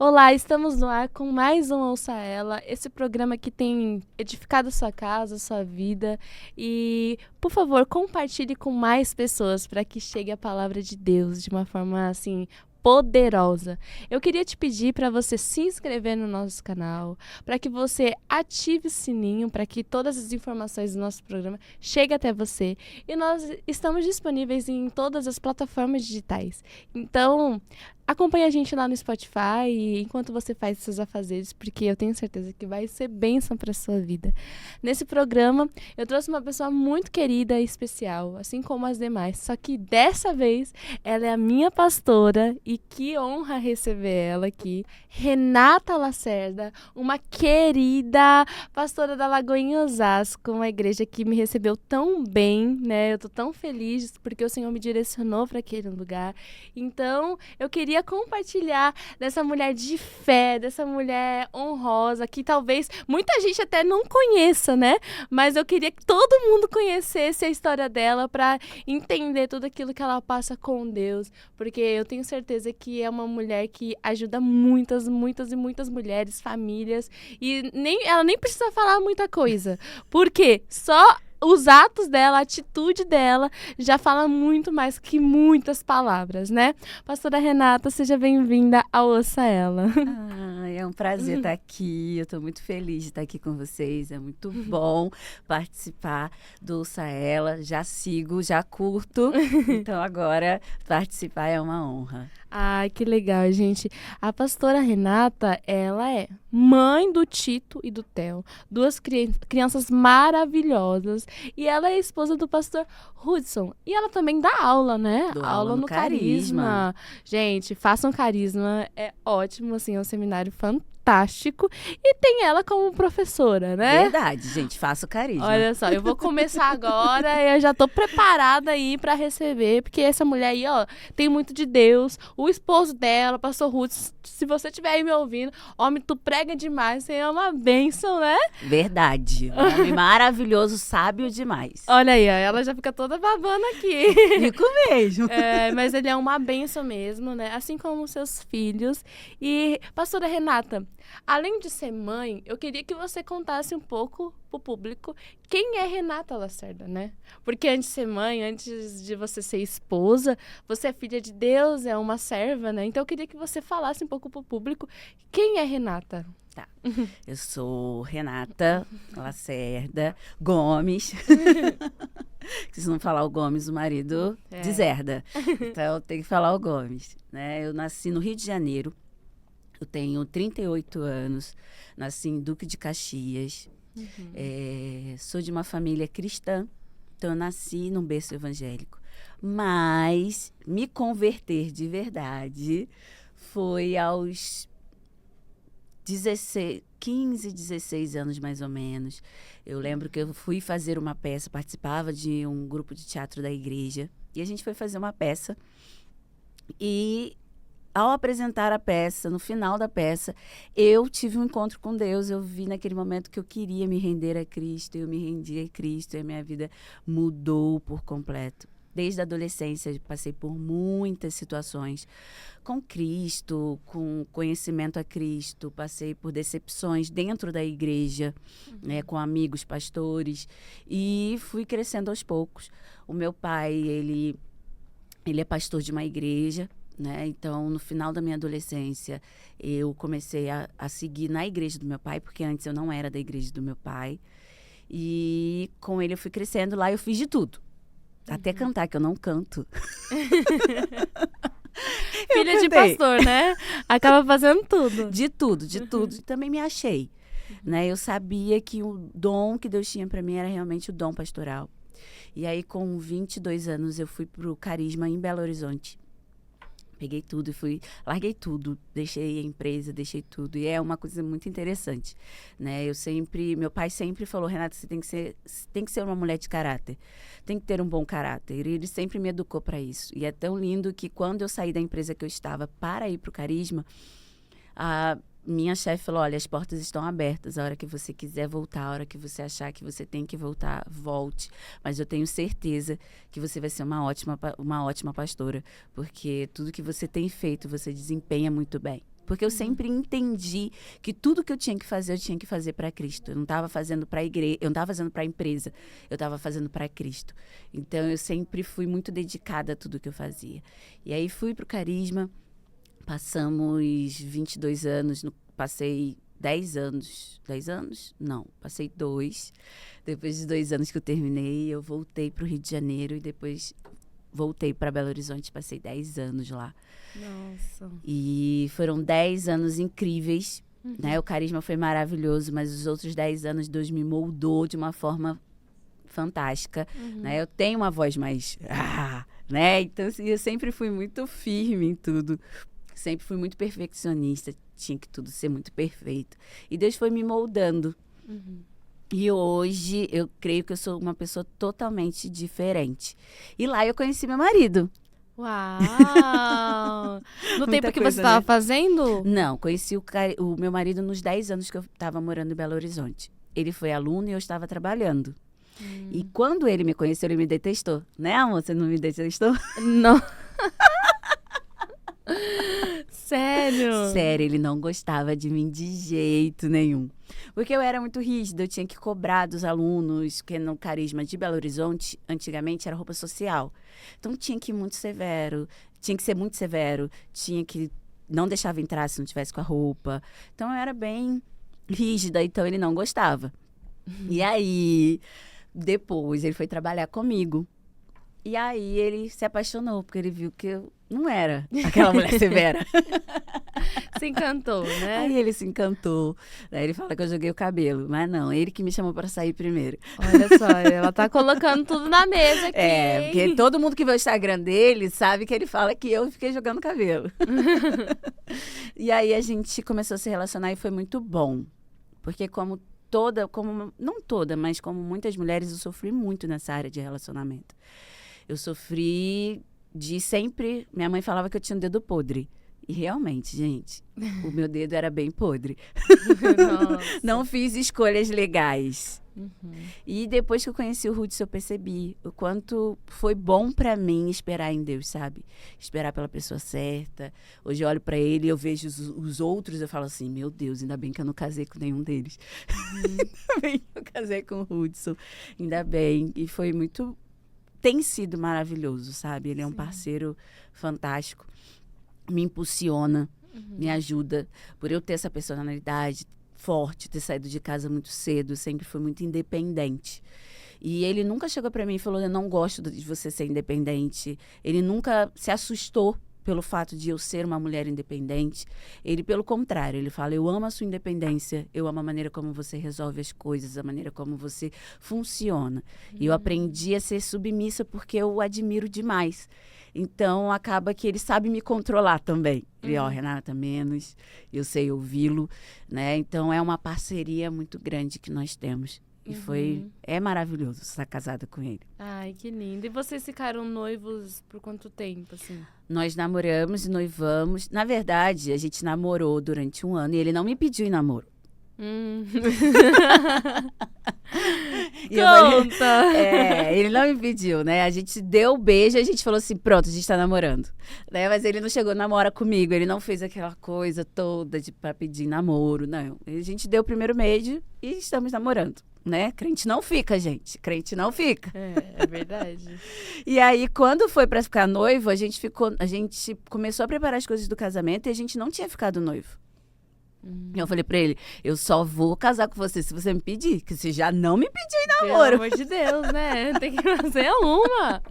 Olá, estamos no ar com mais um Ouça Ela, esse programa que tem edificado sua casa, sua vida. E, por favor, compartilhe com mais pessoas para que chegue a palavra de Deus de uma forma assim poderosa. Eu queria te pedir para você se inscrever no nosso canal, para que você ative o sininho, para que todas as informações do nosso programa cheguem até você. E nós estamos disponíveis em todas as plataformas digitais. Então, acompanhe a gente lá no Spotify enquanto você faz seus afazeres, porque eu tenho certeza que vai ser bênção para sua vida. Nesse programa, eu trouxe uma pessoa muito querida e especial, assim como as demais, só que dessa vez ela é a minha pastora e que honra receber ela aqui, Renata Lacerda, uma querida pastora da Lagoinha Osasco, uma igreja que me recebeu tão bem, né? Eu tô tão feliz porque o Senhor me direcionou para aquele lugar. Então, eu queria compartilhar dessa mulher de fé, dessa mulher honrosa, que talvez muita gente até não conheça, né? Mas eu queria que todo mundo conhecesse a história dela para entender tudo aquilo que ela passa com Deus, porque eu tenho certeza que é uma mulher que ajuda muitas, muitas e muitas mulheres, famílias, e ela nem precisa falar muita coisa, porque só os atos dela, a atitude dela já fala muito mais que muitas palavras, né? Pastora Renata, seja bem-vinda ao Ouça Ela. É um prazer estar aqui. Eu estou muito feliz de estar aqui com vocês. É muito bom participar do Ouça Ela. Já sigo, já curto. Então agora participar é uma honra. Ai, que legal, gente. A pastora Renata, ela é mãe do Tito e do Theo, duas crianças maravilhosas, e ela é esposa do pastor Hudson. E ela também dá aula, né? Dou Aula aula no no Carisma. Carisma. Gente, façam Carisma, é ótimo, assim, é um seminário fantástico. E tem ela como professora, né? Verdade, gente. Faço carisma. Olha só, eu vou começar agora e eu já tô preparada aí pra receber, porque essa mulher aí, ó, tem muito de Deus. O esposo dela, pastor Ruth, se você estiver aí me ouvindo, homem, tu prega demais, você é uma bênção, né? Verdade. Um homem maravilhoso, sábio demais. Olha aí, ó, ela já fica toda babando aqui. Fico mesmo. É, mas ele é uma bênção mesmo, né? Assim como os seus filhos. E, pastora Renata, além de ser mãe, eu queria que você contasse um pouco pro público quem é Renata Lacerda, né? Porque antes de ser mãe, antes de você ser esposa, você é filha de Deus, é uma serva, né? Então eu queria que você falasse um pouco pro público quem é Renata. Tá. Eu sou Renata Lacerda Gomes. Se não falar o Gomes, o marido deserda. Então, tem que falar o Gomes, né? Eu nasci no Rio de Janeiro. Eu tenho 38 anos. Nasci em Duque de Caxias. Sou de uma família cristã. Então, eu nasci num berço evangélico. Mas me converter de verdade foi aos 15, 16 anos mais ou menos. Eu lembro que eu fui fazer uma peça, participava de um grupo de teatro da igreja, e a gente foi fazer uma peça. E ao apresentar a peça, no final da peça, eu tive um encontro com Deus. Eu vi naquele momento que eu queria me render a Cristo, eu me rendi a Cristo, e a minha vida mudou por completo. Desde a adolescência, passei por muitas situações com Cristo, com conhecimento a Cristo. Passei por decepções dentro da igreja, né, com amigos, pastores. E fui crescendo aos poucos. O meu pai, ele é pastor de uma igreja, né? Então, no final da minha adolescência, eu comecei a seguir na igreja do meu pai, porque antes eu não era da igreja do meu pai. E com ele eu fui crescendo. Lá eu fiz de tudo. Até cantar, que eu não canto. Filha de pastor, né? Acaba fazendo tudo. De tudo, de tudo. E também me achei. Né? Eu sabia que o dom que Deus tinha para mim era realmente o dom pastoral. E aí, com 22 anos, eu fui pro Carisma em Belo Horizonte. Peguei tudo e fui, larguei tudo, deixei a empresa, deixei tudo. E é uma coisa muito interessante, né? Meu pai sempre falou, Renata, você tem que ser uma mulher de caráter, tem que ter um bom caráter. E ele sempre me educou para isso. E é tão lindo que quando eu saí da empresa que eu estava para ir pro Carisma, a minha chefe falou, olha, as portas estão abertas, a hora que você quiser voltar, a hora que você achar que você tem que voltar, volte. Mas eu tenho certeza que você vai ser uma ótima pastora, porque tudo que você tem feito, você desempenha muito bem. Porque eu sempre entendi que tudo que eu tinha que fazer para Cristo. Eu não estava fazendo para a igreja, eu não estava fazendo para a empresa, eu estava fazendo para Cristo. Então, eu sempre fui muito dedicada a tudo que eu fazia. E aí, fui para o Carisma, passamos 22 anos, passei 10 anos. 10 anos? Não, passei 2. Depois de 2 anos que eu terminei, eu voltei para o Rio de Janeiro e depois voltei para Belo Horizonte, passei 10 anos lá. Nossa. E foram 10 anos incríveis, né? O Carisma foi maravilhoso, mas os outros 10 anos Deus me moldou de uma forma fantástica, né? Eu tenho uma voz mais... né? Então, assim, eu sempre fui muito firme em tudo. Sempre fui muito perfeccionista. Tinha que tudo ser muito perfeito. E Deus foi me moldando. E hoje eu creio que eu sou uma pessoa totalmente diferente. E lá eu conheci meu marido. Uau! No tempo que você estava fazendo? Não, conheci o meu marido nos 10 anos que eu estava morando em Belo Horizonte. Ele foi aluno e eu estava trabalhando. E quando ele me conheceu, ele me detestou. Né, amor? Você não me detestou? Não. Sério? Sério, ele não gostava de mim de jeito nenhum. Porque eu era muito rígida, eu tinha que cobrar dos alunos, porque no Carisma de Belo Horizonte, antigamente era roupa social. Então tinha que ir muito severo, tinha que ser muito severo, tinha que não deixava entrar se não tivesse com a roupa. Então eu era bem rígida, então ele não gostava. E aí, depois ele foi trabalhar comigo. E aí ele se apaixonou, porque ele viu que eu não era aquela mulher severa. Se encantou, né? Aí ele se encantou. Daí ele fala que eu joguei o cabelo. Mas não, ele que me chamou para sair primeiro. Olha só, ela tá colocando tudo na mesa aqui. É, porque todo mundo que vê o Instagram dele sabe que ele fala que eu fiquei jogando cabelo. E aí a gente começou a se relacionar e foi muito bom. Porque não toda, mas como muitas mulheres, eu sofri muito nessa área de relacionamento. Eu sofri de sempre... Minha mãe falava que eu tinha um dedo podre. E realmente, gente, o meu dedo era bem podre. Não fiz escolhas legais. E depois que eu conheci o Hudson, eu percebi o quanto foi bom pra mim esperar em Deus, sabe? Esperar pela pessoa certa. Hoje eu olho pra ele e eu vejo os outros, eu falo assim, meu Deus, ainda bem que eu não casei com nenhum deles. Ainda bem que eu casei com o Hudson. Ainda bem. E foi muito... Tem sido maravilhoso, sabe? Ele é um parceiro fantástico. Me impulsiona, me ajuda. Por eu ter essa personalidade forte, ter saído de casa muito cedo, sempre fui muito independente. E ele nunca chegou para mim e falou, eu não gosto de você ser independente. Ele nunca se assustou pelo fato de eu ser uma mulher independente. Ele, pelo contrário, ele fala, eu amo a sua independência, eu amo a maneira como você resolve as coisas, a maneira como você funciona. E eu aprendi a ser submissa porque eu o admiro demais. Então, acaba que ele sabe me controlar também. Ele, Renata, menos, eu sei ouvi-lo, né? Então, é uma parceria muito grande que nós temos. E é maravilhoso estar casada com ele. Ai, que lindo. E vocês ficaram noivos por quanto tempo, assim? Nós namoramos e noivamos. Na verdade, a gente namorou durante 1 ano e ele não me pediu em namoro. Conta! Ele não me pediu, né? A gente deu o beijo e a gente falou assim, pronto, a gente tá namorando. Né? Mas ele não chegou namora comigo, ele não fez aquela coisa toda pra pedir namoro, não. A gente deu o primeiro beijo e estamos namorando, né? Crente não fica, gente. Crente não fica. É verdade. E aí, quando foi pra ficar noivo, a gente começou a preparar as coisas do casamento e a gente não tinha ficado noivo. Eu falei pra ele, eu só vou casar com você se você me pedir, que você já não me pediu em namoro. Pelo amor de Deus, né? Tem que fazer uma.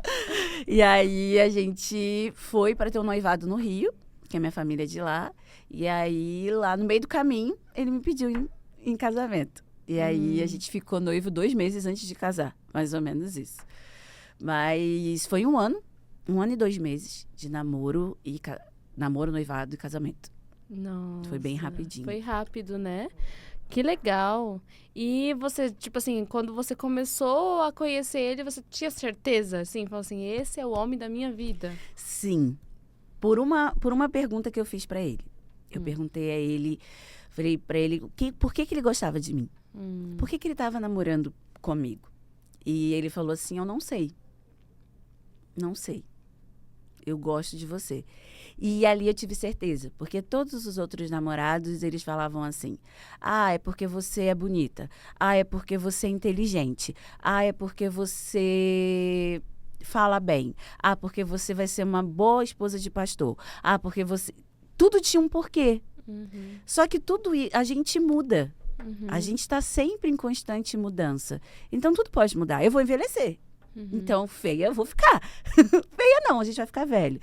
E aí a gente foi pra ter um noivado no Rio, que a minha família é de lá. E aí, lá no meio do caminho, ele me pediu em casamento. E aí a gente ficou noivo 2 meses antes de casar, mais ou menos isso. Mas foi 1 ano, 1 ano e 2 meses de namoro, noivado e casamento. Nossa, foi bem rapidinho. Foi rápido, né? Que legal. E você, tipo assim, quando você começou a conhecer ele, você tinha certeza, assim? Falou assim, esse é o homem da minha vida. Sim. Por uma pergunta que eu fiz pra ele. Eu perguntei a ele, falei pra ele, por que ele gostava de mim? Por que ele tava namorando comigo? E ele falou assim, eu não sei. Não sei. eu gosto de você. E ali eu tive certeza, porque todos os outros namorados, eles falavam assim, é porque você é bonita, é porque você é inteligente, é porque você fala bem, porque você vai ser uma boa esposa de pastor, porque você... Tudo tinha um porquê. Só que tudo a gente muda. A gente está sempre em constante mudança. Então, tudo pode mudar. Eu vou envelhecer. Então, feia eu vou ficar. Feia não, a gente vai ficar velho.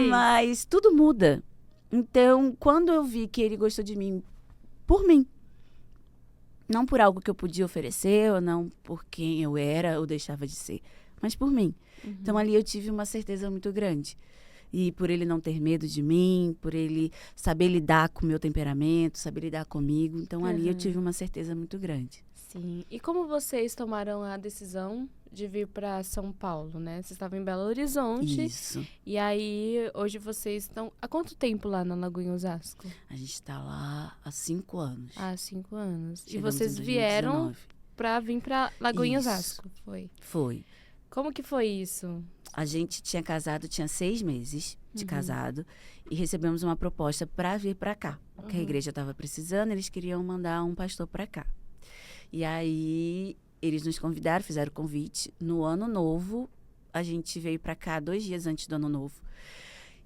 Mas tudo muda. Então, quando eu vi que ele gostou de mim, por mim, não por algo que eu podia oferecer, ou não por quem eu era ou deixava de ser, mas por mim. Então, ali eu tive uma certeza muito grande. E por ele não ter medo de mim, por ele saber lidar com o meu temperamento, saber lidar comigo. Então, ali eu tive uma certeza muito grande. Sim. E como vocês tomaram a decisão de vir para São Paulo, né? Vocês estavam em Belo Horizonte. Isso. E aí, hoje vocês estão... Há quanto tempo lá na Lagoinha Osasco? A gente está lá há 5 anos. Há 5 anos. Chegamos e vocês em 2019. vieram para vir para Lagoinha Isso. Osasco, foi? Foi. Como que foi isso? A gente tinha 6 meses de casado e recebemos uma proposta para vir para cá. Que a igreja estava precisando, eles queriam mandar um pastor para cá. E aí, eles nos convidaram, fizeram o convite. No ano novo, a gente veio para cá 2 dias antes do ano novo.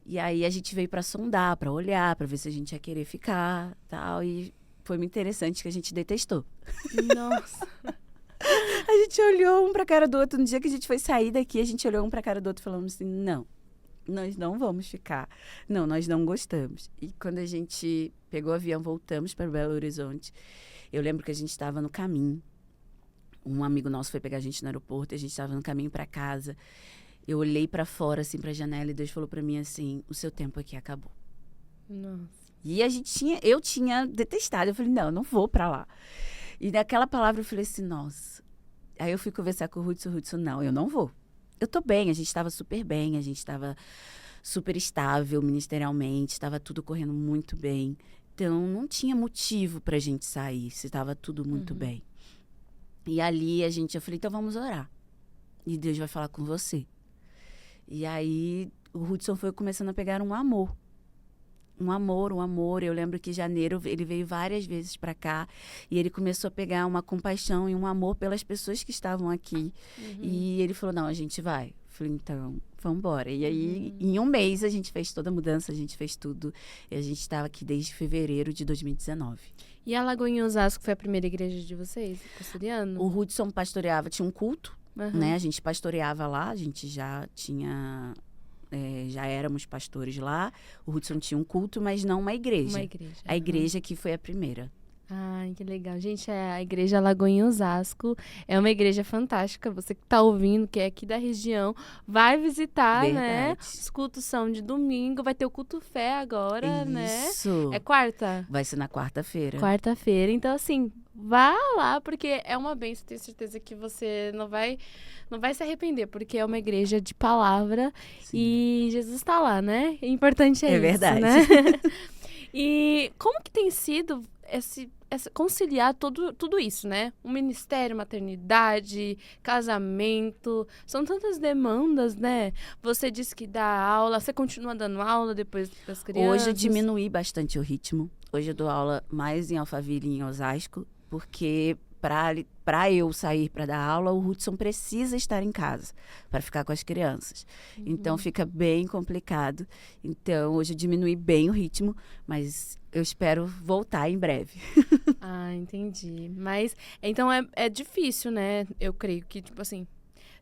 E aí, a gente veio para sondar, para olhar, para ver se a gente ia querer ficar, tal. E foi muito interessante que a gente detestou. Nossa. A gente olhou um pra cara do outro. No dia que a gente foi sair daqui, a gente olhou um pra cara do outro e falamos assim, não, nós não vamos ficar. Não, nós não gostamos. E quando a gente pegou o avião, voltamos para Belo Horizonte, eu lembro que a gente estava no caminho. Um amigo nosso foi pegar a gente no aeroporto e a gente estava no caminho para casa. Eu olhei para fora, assim, pra janela e Deus falou para mim assim, o seu tempo aqui acabou. Nossa. E eu tinha detestado. Eu falei, não, eu não vou para lá. E naquela palavra eu falei assim, nossa. Aí eu fui conversar com o Hudson, não, eu não vou. Eu tô bem, a gente estava super bem, a gente estava super estável ministerialmente, estava tudo correndo muito bem. Então, não tinha motivo pra gente sair, se estava tudo muito bem. E ali eu falei, então vamos orar. E Deus vai falar com você. E aí o Hudson foi começando a pegar um amor. Um amor. Eu lembro que em janeiro ele veio várias vezes para cá e ele começou a pegar uma compaixão e um amor pelas pessoas que estavam aqui. E ele falou, não, a gente vai. Eu falei, então, vamos embora. E aí, em um mês, a gente fez toda a mudança, a gente fez tudo. E a gente estava aqui desde fevereiro de 2019. E a Lagoinha Osasco foi a primeira igreja de vocês, pastoreando? O Hudson pastoreava, tinha um culto, né? A gente pastoreava lá, a gente já tinha... já éramos pastores lá. O Hudson tinha um culto, mas não uma igreja. Uma igreja. A igreja que foi a primeira. Ai, que legal. Gente, a Igreja Lagoinha Osasco é uma igreja fantástica. Você que tá ouvindo, que é aqui da região, vai visitar, né? Verdade. Os cultos são de domingo. Vai ter o culto fé agora, né? Isso. É quarta? Vai ser na quarta-feira. Quarta-feira. Então, assim, vá lá, porque é uma bênção. Tenho certeza que você não vai se arrepender, porque é uma igreja de palavra. Sim. E Jesus está lá, né? O importante é isso, verdade. né? E como que tem sido conciliar tudo isso, né? O ministério, maternidade, casamento, são tantas demandas, né? Você disse que dá aula, você continua dando aula depois das crianças? Hoje eu diminuí bastante o ritmo. Hoje eu dou aula mais em Alphaville e em Osasco, porque para eu sair para dar aula, o Hudson precisa estar em casa para ficar com as crianças. Então, fica bem complicado. Então, hoje eu diminui bem o ritmo, mas eu espero voltar em breve. Ah, entendi. Mas, então, é difícil, né? Eu creio que, tipo assim,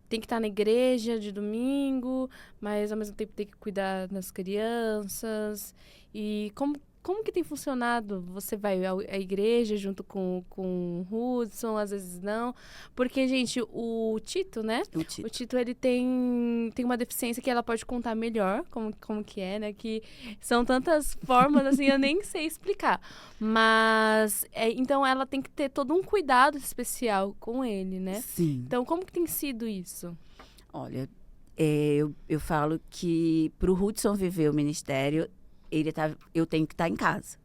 tem que estar na igreja de domingo, mas, ao mesmo tempo, tem que cuidar das crianças. E como que tem funcionado? Você vai à igreja junto com o Hudson, às vezes não. Porque, gente, o Tito, né? O Tito, ele tem uma deficiência que ela pode contar melhor como que é, né? Que são tantas formas, assim, eu nem sei explicar. Mas, então, ela tem que ter todo um cuidado especial com ele, né? Sim. Então, como que tem sido isso? Olha, eu falo que para o Hudson viver o ministério, eu tenho que estar em casa,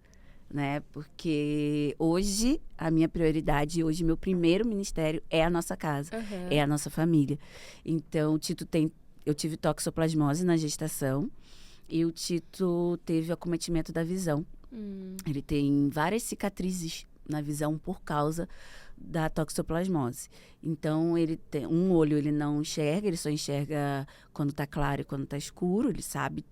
né? Porque hoje, a minha prioridade, hoje, meu primeiro ministério é a nossa casa, é a nossa família. Então, o Tito tem eu tive toxoplasmose na gestação e o Tito teve acometimento da visão. Ele tem várias cicatrizes na visão por causa da toxoplasmose. Então, ele tem um olho, ele não enxerga, ele só enxerga quando está claro e quando está escuro, ele sabe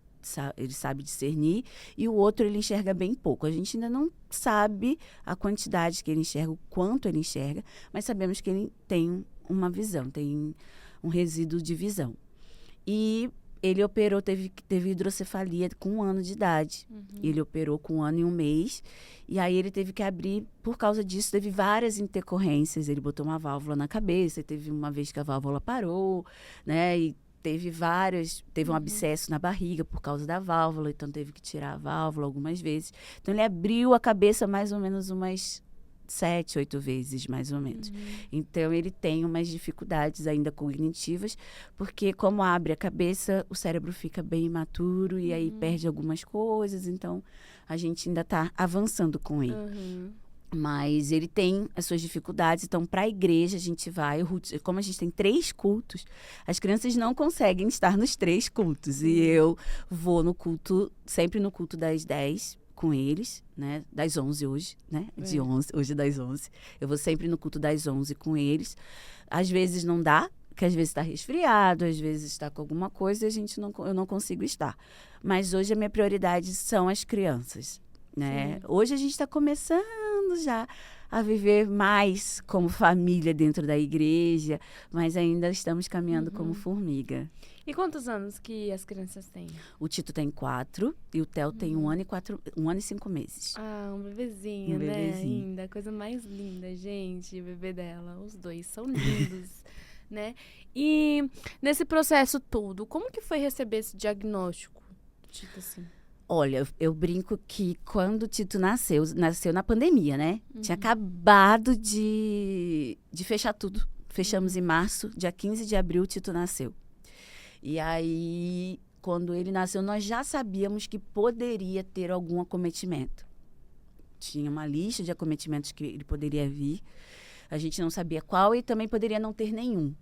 discernir, e o outro ele enxerga bem pouco. A gente ainda não sabe a quantidade que ele enxerga, o quanto ele enxerga, mas sabemos que ele tem uma visão, tem um resíduo de visão. E ele operou, teve hidrocefalia com 1 ano de idade. Ele operou com 1 ano e 1 mês. E aí ele teve que abrir, por causa disso, teve várias intercorrências. Ele botou uma válvula na cabeça, e teve uma vez que a válvula parou, né? E teve um abscesso na barriga por causa da válvula, então teve que tirar a válvula algumas vezes. Então ele abriu a cabeça mais ou menos umas 7, 8 vezes, mais ou menos. Então, ele tem umas dificuldades ainda cognitivas, porque como abre a cabeça, o cérebro fica bem imaturo e aí perde algumas coisas. Então, a gente ainda está avançando com ele. Mas ele tem as suas dificuldades. Então, para a igreja, a gente vai. Como a gente tem 3 cultos, as crianças não conseguem estar nos 3 cultos. E eu vou no culto, sempre no culto das 10, com eles, né? Das 11 hoje, né? De 11, hoje é das 11. Eu vou sempre no culto das 11 com eles. Às vezes não dá, porque às vezes está resfriado, às vezes está com alguma coisa e eu não consigo estar. Mas hoje a minha prioridade são as crianças, né? Hoje a gente está começando já a viver mais como família dentro da igreja, mas ainda estamos caminhando como formiga. E quantos anos que as crianças têm? O Tito tem 4 e o Theo tem 1 ano e 5 meses. Ah, um bebezinho, né? Bebezinho. Ainda, a coisa mais linda, gente, o bebê dela. Os dois são lindos, né? E nesse processo todo, como que foi receber esse diagnóstico? Tipo assim. Olha, eu brinco que quando o Tito nasceu na pandemia, né? Tinha acabado de fechar tudo. Fechamos em março, dia 15 de abril o Tito nasceu. E aí, quando ele nasceu, nós já sabíamos que poderia ter algum acometimento. Tinha uma lista de acometimentos que ele poderia vir. A gente não sabia qual e também poderia não ter nenhum.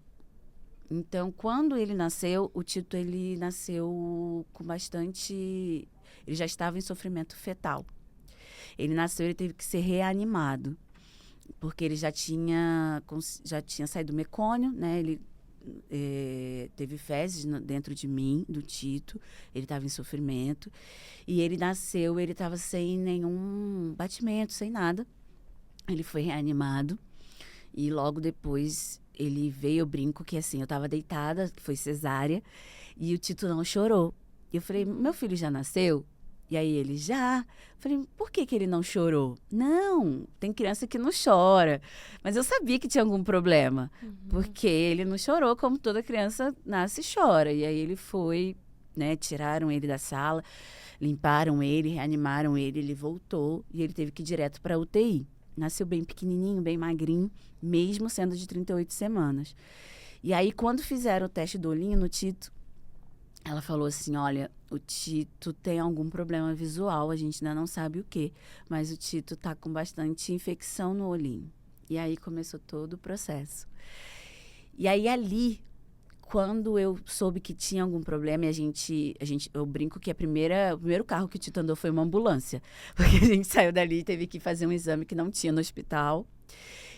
Então, quando ele nasceu, o Tito, ele nasceu com bastante... Ele já estava em sofrimento fetal. Ele nasceu, ele teve que ser reanimado, porque ele já tinha saído do mecônio, né? Ele teve fezes dentro de mim, do Tito. Ele estava em sofrimento. E ele nasceu, ele estava sem nenhum batimento, sem nada. Ele foi reanimado. E logo depois ele veio, eu brinco que assim, eu estava deitada, foi cesárea, e o Tito não chorou. E eu falei, meu filho já nasceu? E aí ele, já. Falei, por que ele não chorou? Não, tem criança que não chora. Mas eu sabia que tinha algum problema, porque ele não chorou como toda criança nasce e chora. E aí ele foi, né, tiraram ele da sala, limparam ele, reanimaram ele, ele voltou e ele teve que ir direto para UTI. Nasceu bem pequenininho, bem magrinho, mesmo sendo de 38 semanas. E aí, quando fizeram o teste do olhinho no Tito, ela falou assim, olha, o Tito tem algum problema visual, a gente ainda não sabe o quê, mas o Tito tá com bastante infecção no olhinho. E aí começou todo o processo. E aí ali, quando eu soube que tinha algum problema, eu brinco que o primeiro carro que o Tito andou foi uma ambulância, porque a gente saiu dali e teve que fazer um exame que não tinha no hospital.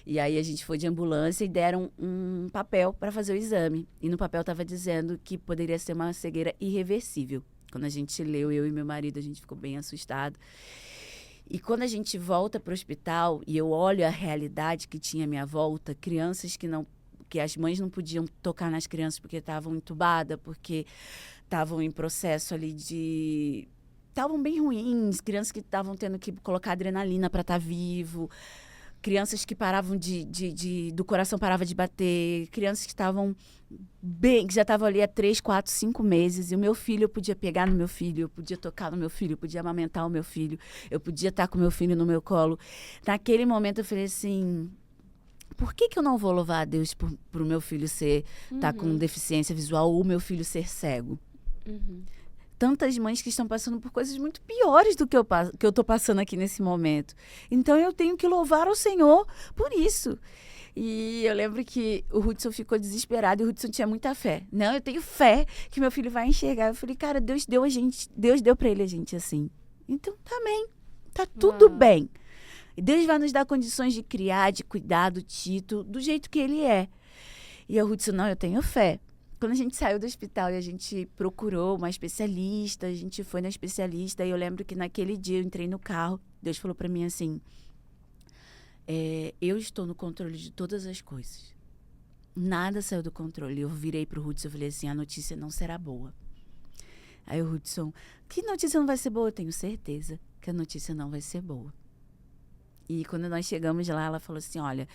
E aí a gente foi de ambulância e deram um papel para fazer o exame. E no papel estava dizendo que poderia ser uma cegueira irreversível. Quando a gente leu, eu e meu marido, a gente ficou bem assustado. E quando a gente volta para o hospital e eu olho a realidade que tinha à minha volta, crianças que as mães não podiam tocar nas crianças porque estavam entubadas, porque estavam em processo ali de... Estavam bem ruins, crianças que estavam tendo que colocar adrenalina para estar vivo, crianças que paravam do coração parava de bater, crianças que estavam bem, que já estavam ali há 3, 4, 5 meses, e o meu filho, eu podia pegar no meu filho, eu podia tocar no meu filho, eu podia amamentar o meu filho, eu podia estar com o meu filho no meu colo. Naquele momento eu falei assim, por que eu não vou louvar a Deus por o meu filho tá com deficiência visual ou o meu filho ser cego? Tantas mães que estão passando por coisas muito piores do que eu estou passando aqui nesse momento. Então, eu tenho que louvar o Senhor por isso. E eu lembro que o Hudson ficou desesperado e o Hudson tinha muita fé. Não, eu tenho fé que meu filho vai enxergar. Eu falei, cara, Deus deu pra ele a gente assim. Então, também, tá tudo bem. E Deus vai nos dar condições de criar, de cuidar do Tito, do jeito que ele é. E o Hudson, não, eu tenho fé. Quando a gente saiu do hospital e a gente procurou uma especialista, a gente foi na especialista, e eu lembro que naquele dia eu entrei no carro, Deus falou pra mim assim, eu estou no controle de todas as coisas. Nada saiu do controle. Eu virei pro Hudson e falei assim, a notícia não será boa. Aí o Hudson, que notícia não vai ser boa? Eu tenho certeza que a notícia não vai ser boa. E quando nós chegamos lá, ela falou assim, olha,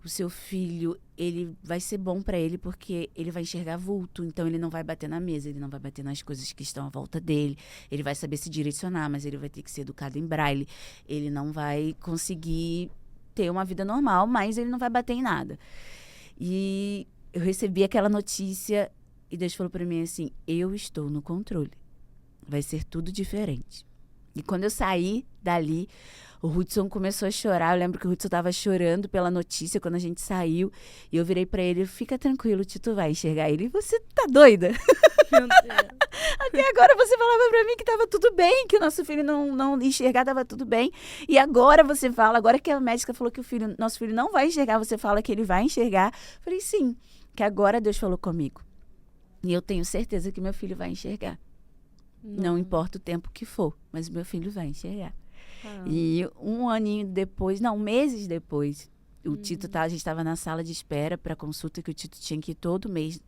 o seu filho, ele vai ser bom para ele porque ele vai enxergar vulto, então ele não vai bater na mesa, ele não vai bater nas coisas que estão à volta dele, ele vai saber se direcionar, mas ele vai ter que ser educado em braille, ele não vai conseguir ter uma vida normal, mas ele não vai bater em nada. E eu recebi aquela notícia e Deus falou para mim assim, eu estou no controle, vai ser tudo diferente. E quando eu saí dali, o Hudson começou a chorar. Eu lembro que o Hudson estava chorando pela notícia quando a gente saiu. E eu virei para ele, fica tranquilo, o Tito vai enxergar ele. Você tá doida? Meu Deus. Até agora você falava para mim que estava tudo bem, que o nosso filho não enxergar, estava tudo bem. E agora você fala, agora que a médica falou que nosso filho não vai enxergar, você fala que ele vai enxergar. Eu falei, sim, que agora Deus falou comigo. E eu tenho certeza que meu filho vai enxergar. Não importa o tempo que for, mas meu filho vai enxergar. E um aninho depois, meses depois, o Tito a gente estava na sala de espera para consulta, que o Tito tinha que ir todo mês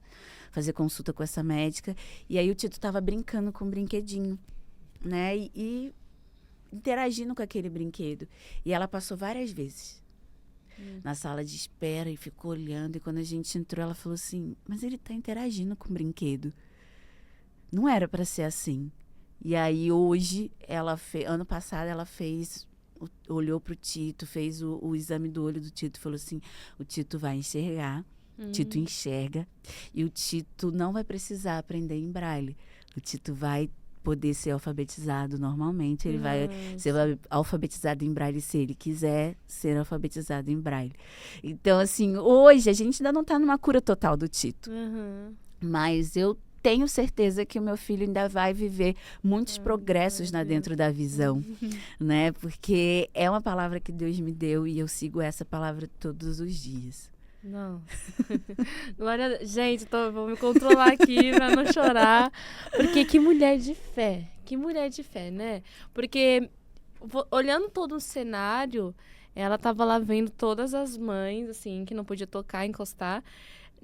fazer consulta com essa médica. E aí o Tito estava brincando com um brinquedinho, né? E interagindo com aquele brinquedo. E ela passou várias vezes na sala de espera e ficou olhando. E quando a gente entrou, ela falou assim, mas ele está interagindo com o brinquedo. Não era para ser assim. E aí hoje, ano passado, ela olhou pro Tito, fez o exame do olho do Tito, falou assim, o Tito vai enxergar, o Tito enxerga, e o Tito não vai precisar aprender em braille. O Tito vai poder ser alfabetizado normalmente, ele vai ser alfabetizado em braille se ele quiser ser alfabetizado em braille. Então, assim, hoje a gente ainda não está numa cura total do Tito, mas eu tenho certeza que o meu filho ainda vai viver muitos progressos dentro da visão, né? Porque é uma palavra que Deus me deu e eu sigo essa palavra todos os dias. Não. Glória a Deus. Gente, vou me controlar aqui pra não chorar. Porque que mulher de fé. Que mulher de fé, né? Porque olhando todo o cenário, ela tava lá vendo todas as mães, assim, que não podia tocar, encostar.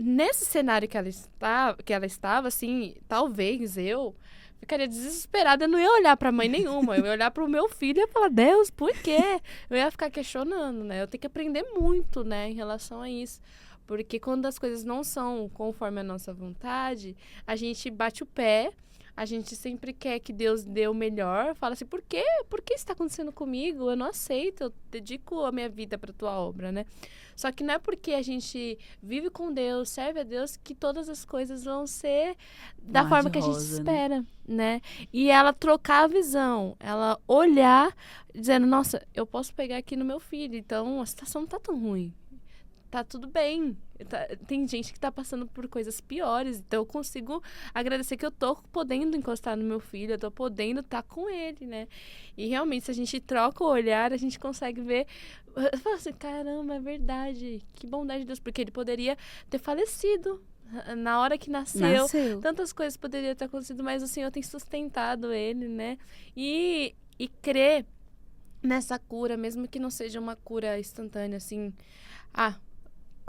Nesse cenário que ela estava, assim, talvez eu ficaria desesperada. Eu não ia olhar pra mãe nenhuma. Eu ia olhar pro meu filho e ia falar, Deus, por quê? Eu ia ficar questionando, né? Eu tenho que aprender muito, né, em relação a isso. Porque quando as coisas não são conforme a nossa vontade, a gente bate o pé, a gente sempre quer que Deus dê o melhor. Fala assim, por quê? Por que isso está acontecendo comigo? Eu não aceito, eu dedico a minha vida para a tua obra, né? Só que não é porque a gente vive com Deus, serve a Deus, que todas as coisas vão ser da forma que a gente espera, né? E ela trocar a visão, ela olhar, dizendo, nossa, eu posso pegar aqui no meu filho, então a situação não tá tão ruim. Tá tudo bem. Tem gente que tá passando por coisas piores, então eu consigo agradecer que eu tô podendo encostar no meu filho, eu tô podendo estar com ele, né? E realmente, se a gente troca o olhar, a gente consegue ver, fala assim, caramba, é verdade, que bondade de Deus, porque ele poderia ter falecido na hora que nasceu. Tantas coisas poderiam ter acontecido, mas o Senhor tem sustentado ele, né? E crer nessa cura, mesmo que não seja uma cura instantânea, assim,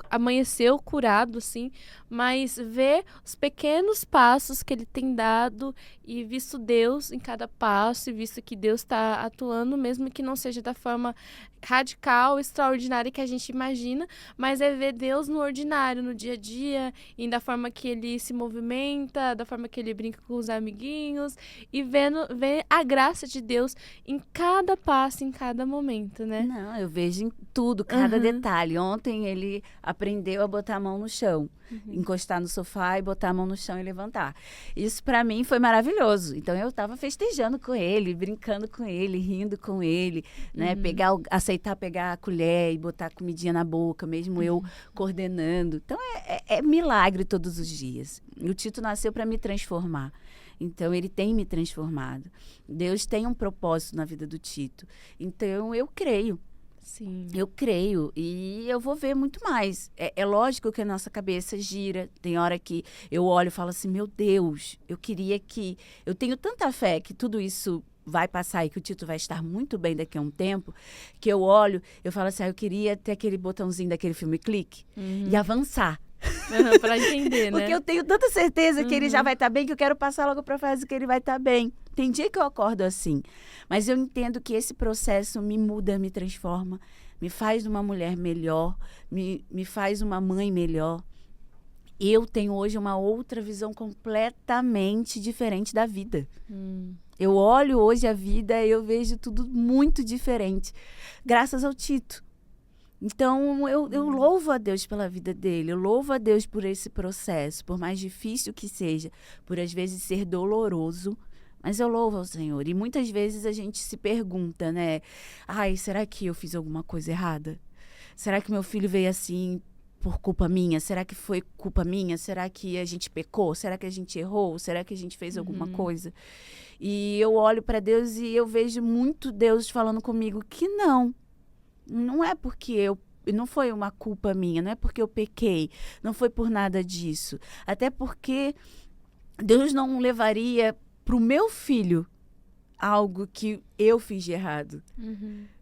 amanheceu curado, assim, mas ver os pequenos passos que ele tem dado e visto Deus em cada passo e visto que Deus está atuando, mesmo que não seja da forma radical, extraordinária que a gente imagina, mas é ver Deus no ordinário, no dia a dia, e da forma que ele se movimenta, da forma que ele brinca com os amiguinhos, e ver a graça de Deus em cada passo, em cada momento, né? Não, eu vejo em tudo, cada detalhe. Ontem ele aprendeu a botar a mão no chão, encostar no sofá e botar a mão no chão e levantar. Isso para mim foi maravilhoso. Então eu estava festejando com ele, brincando com ele, rindo com ele, né? Aceitar pegar a colher e botar a comidinha na boca, mesmo eu coordenando. Então é milagre todos os dias. E o Tito nasceu para me transformar. Então, ele tem me transformado. Deus tem um propósito na vida do Tito. Então, eu creio. Sim. Eu creio. E eu vou ver muito mais. É lógico que a nossa cabeça gira. Tem hora que eu olho e falo assim, meu Deus, eu queria que... Eu tenho tanta fé que tudo isso vai passar e que o Tito vai estar muito bem daqui a um tempo, que eu olho, eu falo assim, eu queria ter aquele botãozinho daquele filme Clique e avançar. Pra entender, né? Porque eu tenho tanta certeza que ele já vai estar bem, que eu quero passar logo para a fase que ele vai estar bem. Tem dia que eu acordo assim. Mas eu entendo que esse processo me muda, me transforma, me faz uma mulher melhor, me faz uma mãe melhor. Eu tenho hoje uma outra visão completamente diferente da vida. Eu olho hoje a vida e eu vejo tudo muito diferente. Graças ao Tito. Então, eu louvo a Deus pela vida dele, eu louvo a Deus por esse processo, por mais difícil que seja, por às vezes ser doloroso, mas eu louvo ao Senhor. E muitas vezes a gente se pergunta, né? Ai, será que eu fiz alguma coisa errada? Será que meu filho veio assim por culpa minha? Será que foi culpa minha? Será que a gente pecou? Será que a gente errou? Será que a gente fez alguma coisa? E eu olho para Deus e eu vejo muito Deus falando comigo que não é porque não foi uma culpa minha, não é porque eu pequei, não foi por nada disso. Até porque Deus não levaria para o meu filho algo que eu fiz de errado.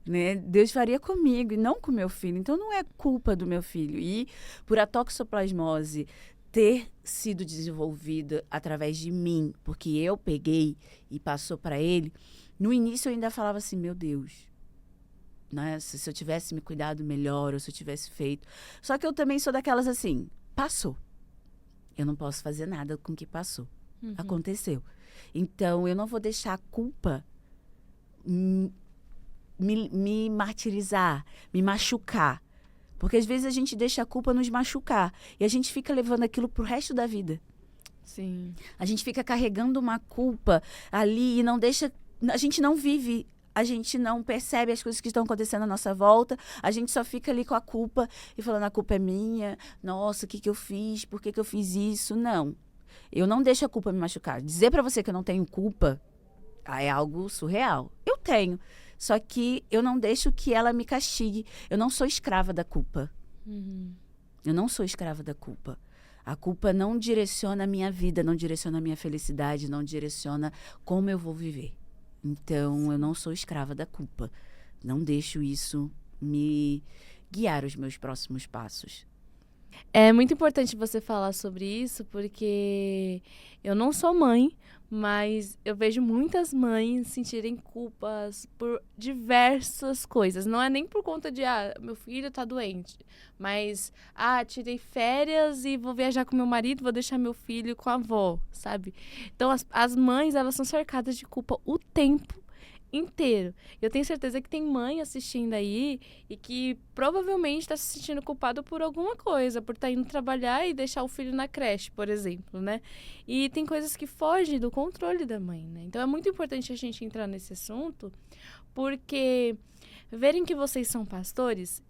Né? Deus faria comigo e não com meu filho. Então não é culpa do meu filho. E por a toxoplasmose ter sido desenvolvida através de mim, porque eu peguei e passou para ele, no início eu ainda falava assim, meu Deus, né? Se eu tivesse me cuidado melhor, ou se eu tivesse feito. Só que eu também sou daquelas assim, passou. Eu não posso fazer nada com o que passou. Aconteceu. Então, eu não vou deixar a culpa me martirizar, me machucar. Porque às vezes a gente deixa a culpa nos machucar. E a gente fica levando aquilo pro resto da vida. Sim. A gente fica carregando uma culpa ali e não deixa... A gente não vive... A gente não percebe as coisas que estão acontecendo à nossa volta. A gente só fica ali com a culpa e falando, a culpa é minha. Nossa, o que eu fiz? Por que eu fiz isso? Não. Eu não deixo a culpa me machucar. Dizer pra você que eu não tenho culpa é algo surreal. Eu tenho. Só que eu não deixo que ela me castigue. Eu não sou escrava da culpa. Eu não sou escrava da culpa. A culpa não direciona a minha vida, não direciona a minha felicidade, não direciona como eu vou viver. Então, eu não sou escrava da culpa. Não deixo isso me guiar os meus próximos passos. É muito importante você falar sobre isso, porque eu não sou mãe, mas eu vejo muitas mães sentirem culpas por diversas coisas. Não é nem por conta de, meu filho tá doente, mas, tirei férias e vou viajar com meu marido, vou deixar meu filho com a avó, sabe? Então, as mães, elas são cercadas de culpa o tempo inteiro. Eu tenho certeza que tem mãe assistindo aí e que provavelmente está se sentindo culpado por alguma coisa, por estar indo trabalhar e deixar o filho na creche, por exemplo, né? E tem coisas que fogem do controle da mãe, né? Então é muito importante a gente entrar nesse assunto, porque verem que vocês são pastores,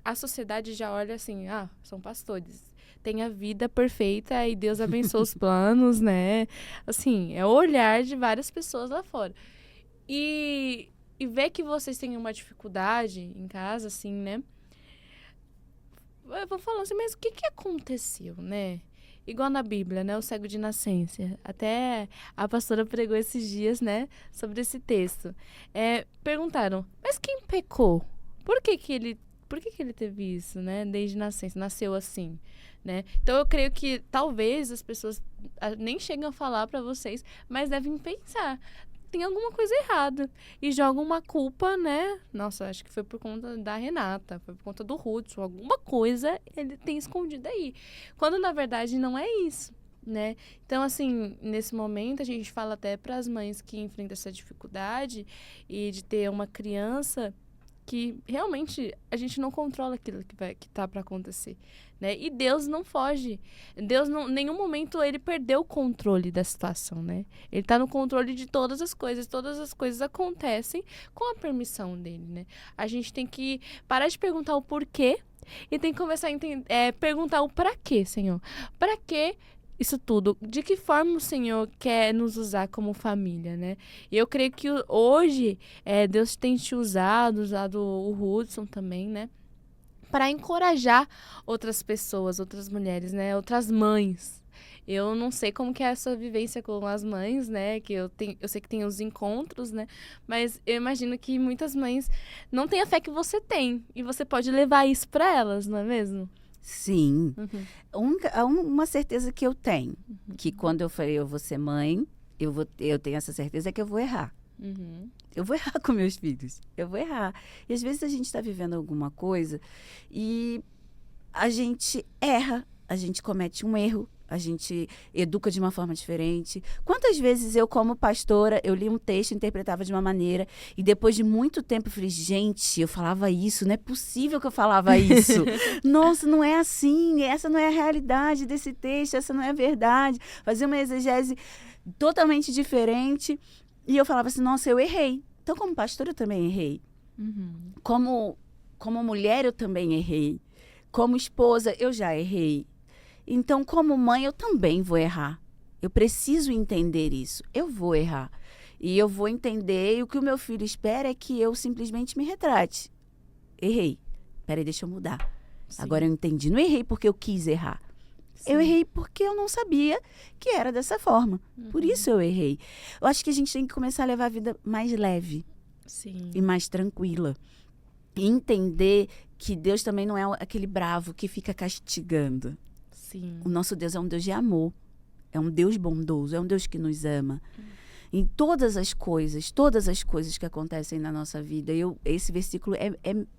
a sociedade já olha assim, são pastores. Tem a vida perfeita e Deus abençoa os planos, né? Assim, é o olhar de várias pessoas lá fora. E ver que vocês têm uma dificuldade em casa, assim, né? Vão falando assim, mas o que aconteceu, né? Igual na Bíblia, né? O cego de nascença. Até a pastora pregou esses dias, né? Sobre esse texto. Perguntaram, mas quem pecou? Por que ele teve isso, né? Desde nascença, nasceu assim, né? Então, eu creio que talvez as pessoas nem chegam a falar para vocês, mas devem pensar... tem alguma coisa errada. E joga uma culpa, né? Nossa, acho que foi por conta da Renata, foi por conta do Hudson. Alguma coisa ele tem escondido aí. Quando, na verdade, não é isso, né? Então, assim, nesse momento, a gente fala até para as mães que enfrentam essa dificuldade e de ter uma criança que realmente a gente não controla aquilo que tá para acontecer, né? E Deus não foge. Deus, em nenhum momento, ele perdeu o controle da situação, né? Ele tá no controle de todas as coisas acontecem com a permissão dele, né? A gente tem que parar de perguntar o porquê e tem que começar a perguntar o para quê, Senhor. Para quê isso tudo? De que forma o Senhor quer nos usar como família, né? E eu creio que hoje Deus tem te usado o Hudson também, né? Para encorajar outras pessoas, outras mulheres, né? Outras mães. Eu não sei como que é essa vivência com as mães, né? Que eu sei que tem os encontros, né? Mas eu imagino que muitas mães não têm a fé que você tem. E você pode levar isso para elas, não é mesmo? Sim. Uhum. Uma certeza que eu tenho, que quando eu falei eu vou ser mãe, eu tenho essa certeza que eu vou errar. Uhum. Eu vou errar com meus filhos. Eu vou errar. E às vezes a gente está vivendo alguma coisa e a gente erra, a gente comete um erro, a gente educa de uma forma diferente. Quantas vezes eu, como pastora, eu li um texto, interpretava de uma maneira e depois de muito tempo eu falei, gente, eu falava isso, não é possível que eu falava isso. Nossa, não é assim, essa não é a realidade desse texto, essa não é a verdade. Fazia uma exegese totalmente diferente e eu falava assim, nossa, eu errei. Então, como pastora, eu também errei. Uhum. Como mulher, eu também errei. Como esposa, eu já errei. Então, como mãe, eu também vou errar. Eu preciso entender isso. Eu vou errar. E eu vou entender, e o que o meu filho espera é que eu simplesmente me retrate. Errei. Peraí, deixa eu mudar. Sim. Agora eu entendi. Não errei porque eu quis errar. Sim. Eu errei porque eu não sabia que era dessa forma. Por Uhum. isso eu errei. Eu acho que a gente tem que começar a levar a vida mais leve Sim. e mais tranquila. E entender que Deus também não é aquele bravo que fica castigando. Sim. O nosso Deus é um Deus de amor, é um Deus bondoso, é um Deus que nos ama. Em todas as coisas que acontecem na nossa vida, esse versículo é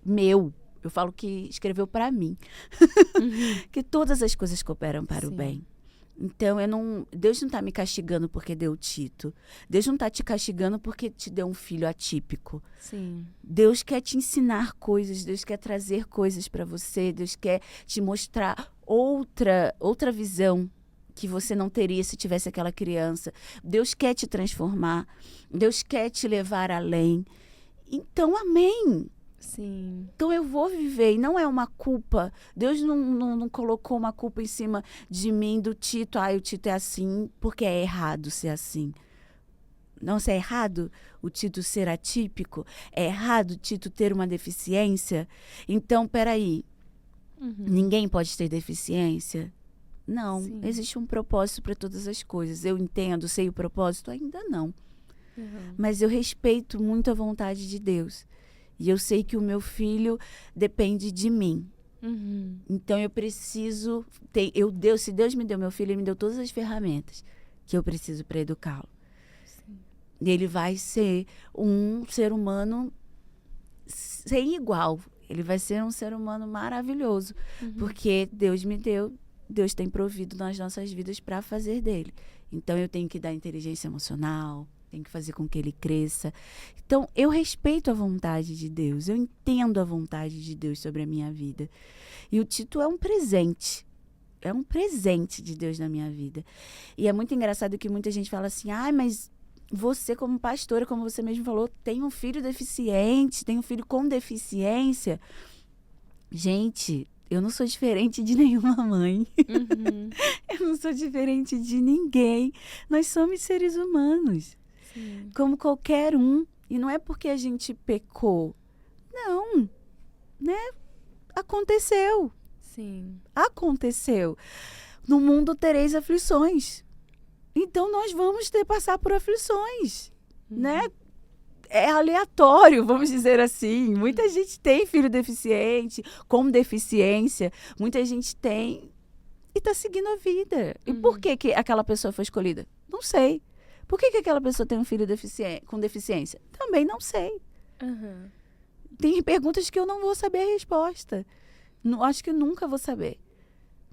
meu. Eu falo que escreveu para mim. Uhum. Que todas as coisas cooperam para o Sim. bem. Então, Deus não está me castigando porque deu Tito. Deus não está te castigando porque te deu um filho atípico. Sim. Deus quer te ensinar coisas, Deus quer trazer coisas para você, Deus quer te mostrar outra visão que você não teria se tivesse aquela criança. Deus quer te transformar, Deus quer te levar além. Então, amém. Sim. Então eu vou viver e não é uma culpa. Deus não colocou uma culpa em cima de mim, do Tito. O Tito é assim porque é errado ser assim. Não, se é errado o Tito ser atípico, é errado o Tito ter uma deficiência. Então, peraí, Uhum. ninguém pode ter deficiência? Não, Sim. existe um propósito para todas as coisas. Eu entendo, sei o propósito? Ainda não. Uhum. Mas eu respeito muito a vontade de Deus. E eu sei que o meu filho depende de mim. Uhum. Então eu preciso se Deus me deu meu filho, ele me deu todas as ferramentas que eu preciso para educá-lo. Sim. E ele vai ser um ser humano sem igual. Ele vai ser um ser humano maravilhoso, porque Deus me deu, Deus tem provido nas nossas vidas para fazer dele. Então eu tenho que dar inteligência emocional, tenho que fazer com que ele cresça. Então, eu respeito a vontade de Deus, eu entendo a vontade de Deus sobre a minha vida. E o Tito é um presente de Deus na minha vida. E é muito engraçado que muita gente fala assim, mas você como pastora, como você mesmo falou, tem um filho deficiente, tem um filho com deficiência. Gente, eu não sou diferente de nenhuma mãe. Uhum. Eu não sou diferente de ninguém. Nós somos seres humanos. Sim. Como qualquer um. E não é porque a gente pecou. Não. Né? Aconteceu. Sim. Aconteceu. No mundo tereis aflições. Então nós vamos passar por aflições. Né? É aleatório, vamos dizer assim. Muita gente tem filho deficiente, com deficiência. Muita gente tem e está seguindo a vida. E por que aquela pessoa foi escolhida? Não sei. Por que aquela pessoa tem um filho com deficiência? Também não sei. Uhum. Tem perguntas que eu não vou saber a resposta. Acho que eu nunca vou saber.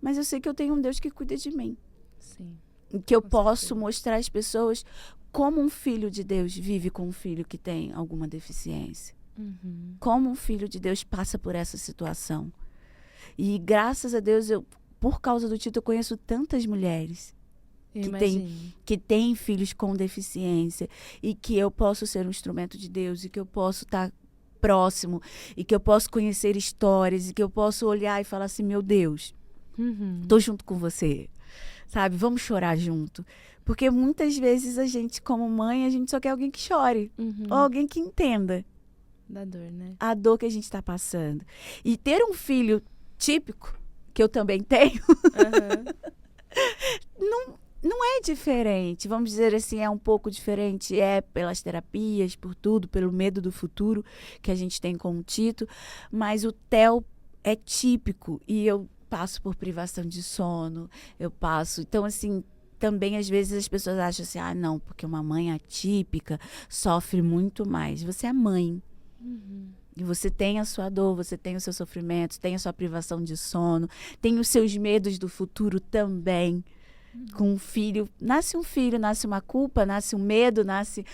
Mas eu sei que eu tenho um Deus que cuida de mim. Sim. Que eu Com posso certeza. mostrar às pessoas como um filho de Deus vive com um filho que tem alguma deficiência. Uhum. Como um filho de Deus passa por essa situação. E graças a Deus, por causa do Tito, eu conheço tantas mulheres Eu que têm imagino. que têm filhos com deficiência e que eu posso ser um instrumento de Deus e que eu posso estar próximo e que eu posso conhecer histórias e que eu posso olhar e falar assim, meu Deus, Uhum. tô junto com você, sabe? Vamos chorar junto. Porque muitas vezes a gente, como mãe, a gente só quer alguém que chore Uhum. ou alguém que entenda Da dor, né? a dor que a gente está passando. E ter um filho típico, que eu também tenho, Aham. não é diferente. Vamos dizer assim, é um pouco diferente. É pelas terapias, por tudo, pelo medo do futuro que a gente tem com o Tito. Mas o Theo é típico e eu passo por privação de sono. Eu passo. Então, assim, também às vezes as pessoas acham assim, ah, não, porque uma mãe atípica sofre muito mais. Você é mãe. Uhum. E você tem a sua dor, você tem o seu sofrimento, tem a sua privação de sono, tem os seus medos do futuro também. Com um filho, nasce uma culpa, nasce um medo, nasce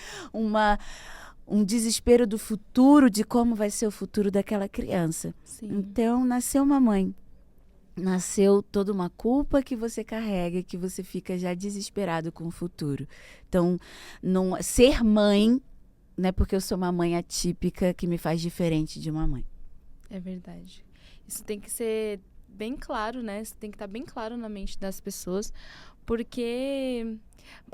um desespero do futuro, de como vai ser o futuro daquela criança. Sim. Então, nasceu uma mãe. Nasceu toda uma culpa que você carrega, que você fica já desesperado com o futuro. Então, ser mãe, não é porque eu sou uma mãe atípica que me faz diferente de uma mãe. É verdade. Isso tem que ser bem claro, né? Isso tem que estar bem claro na mente das pessoas, porque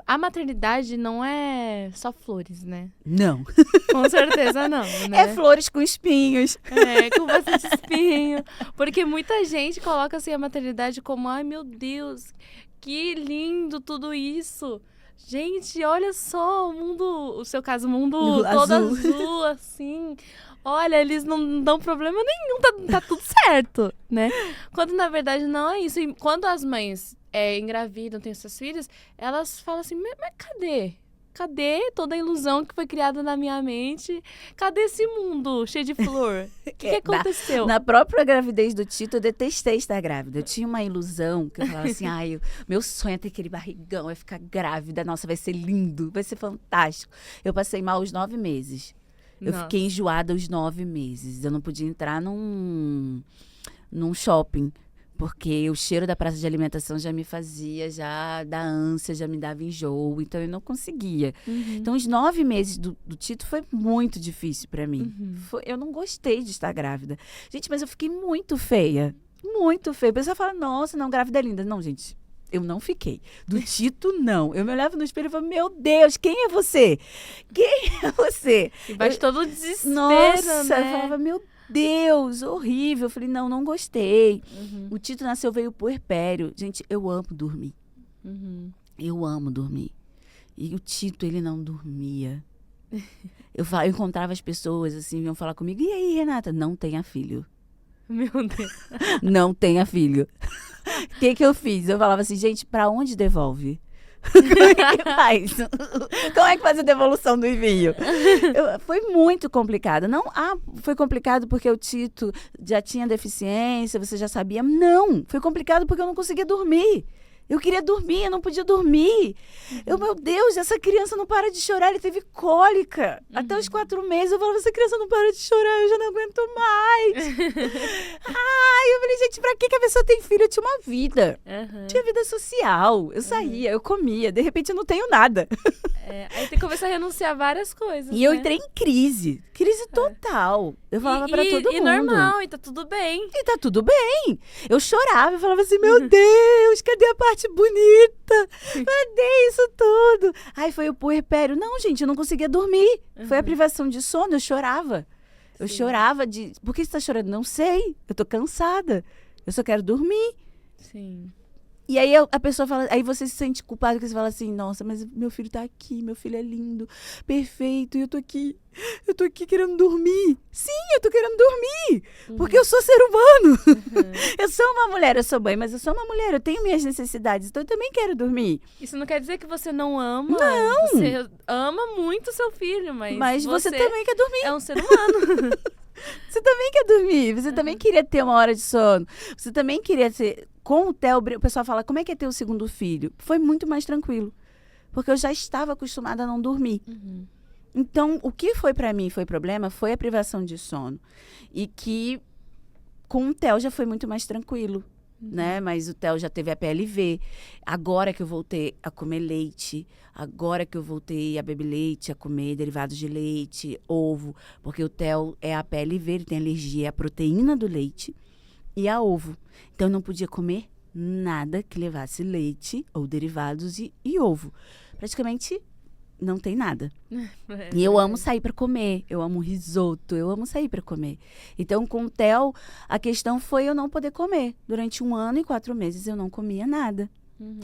a maternidade não é só flores, né? Não. Com certeza não, né? É flores com espinhos. É, com bastante espinho. Porque muita gente coloca assim a maternidade como, ai meu Deus, que lindo tudo isso. Gente, olha só, o mundo, o seu caso, o mundo todo azul, assim. Olha, eles não dão problema nenhum, tá tudo certo, né? Quando na verdade não é isso. E quando as mães engravidam, têm seus filhos, elas falam assim, mas cadê? Cadê toda a ilusão que foi criada na minha mente? Cadê esse mundo cheio de flor? O que aconteceu? Na própria gravidez do Tito, eu detestei estar grávida. Eu tinha uma ilusão, que eu falava assim, ai, meu sonho é ter aquele barrigão, é ficar grávida. Nossa, vai ser lindo, vai ser fantástico. Eu passei mal os 9 meses. Eu Nossa. fiquei enjoada os 9 meses. Eu não podia entrar num shopping. Porque o cheiro da praça de alimentação já me fazia, já da ânsia, já me dava enjoo. Então, eu não conseguia. Uhum. Então, os 9 meses do Tito foi muito difícil pra mim. Uhum. Eu não gostei de estar grávida. Gente, mas eu fiquei muito feia. Muito feia. A pessoa fala, nossa, não, grávida é linda. Não, gente, eu não fiquei. Do Tito, não. Eu me olhava no espelho e falava, meu Deus, quem é você? Quem é você? E bate todo o desespero, Nossa, né? eu falava, meu Deus, horrível. Eu falei, não gostei. Uhum. O Tito nasceu, veio puerpério. Gente, eu amo dormir. Uhum. Eu amo dormir. E o Tito, ele não dormia. Eu encontrava as pessoas, assim, iam falar comigo. E aí, Renata? Não tenha filho. Meu Deus. Não tenha filho. O que eu fiz? Eu falava assim, gente, pra onde devolve? Como é que faz? Como é que faz a devolução do envio? Foi muito complicado. Não, foi complicado porque o Tito já tinha deficiência, você já sabia. Não, foi complicado porque eu não conseguia dormir. Eu queria dormir, eu não podia dormir. Meu Deus, essa criança não para de chorar, ele teve cólica. Até os 4 meses eu falava, essa criança não para de chorar, eu já não aguento mais. Eu falei, gente, pra que a pessoa tem filho? Eu tinha uma vida. Uhum. Tinha vida social. Eu saía, eu comia. De repente eu não tenho nada. Aí tem que começar a renunciar a várias coisas. E eu né? entrei em crise. Crise total. Eu falava pra todo mundo. E normal, e tá tudo bem. E tá tudo bem. Eu chorava, eu falava assim, meu Deus, cadê a parte bonita? Cadê isso tudo? Aí foi o puerpério. Não, gente, eu não conseguia dormir. Foi a privação de sono, eu chorava. Eu Sim. chorava de... Por que você tá chorando? Não sei. Eu tô cansada. Eu só quero dormir. Sim. E aí a pessoa fala, aí você se sente culpado, porque você fala assim, nossa, mas meu filho tá aqui, meu filho é lindo, perfeito, e eu tô aqui querendo dormir. Sim, eu tô querendo dormir, porque eu sou ser humano. Eu sou uma mulher, eu sou mãe, mas eu sou uma mulher, eu tenho minhas necessidades, então eu também quero dormir. Isso não quer dizer que você não ama. Não. Você ama muito seu filho, Mas você também quer dormir. é um ser humano. Você também quer dormir, você também queria ter uma hora de sono, você também queria ter... Com o Theo, o pessoal fala, como é que é ter o segundo filho? Foi muito mais tranquilo, porque eu já estava acostumada a não dormir. Então, o que foi para mim foi problema foi a privação de sono. E que com o Theo já foi muito mais tranquilo, né? Mas o Theo já teve a PLV. Agora que eu voltei a comer leite, agora que eu voltei a beber leite, a comer derivados de leite, ovo, porque o Theo é a PLV, ele tem alergia à proteína do leite e a ovo. Então, eu não podia comer nada que levasse leite ou derivados e ovo. Praticamente não tem nada. E eu amo sair para comer, eu amo risoto, eu amo sair para comer. Então, com o Theo, a questão foi eu não poder comer. Durante 1 ano e 4 meses eu não comia nada.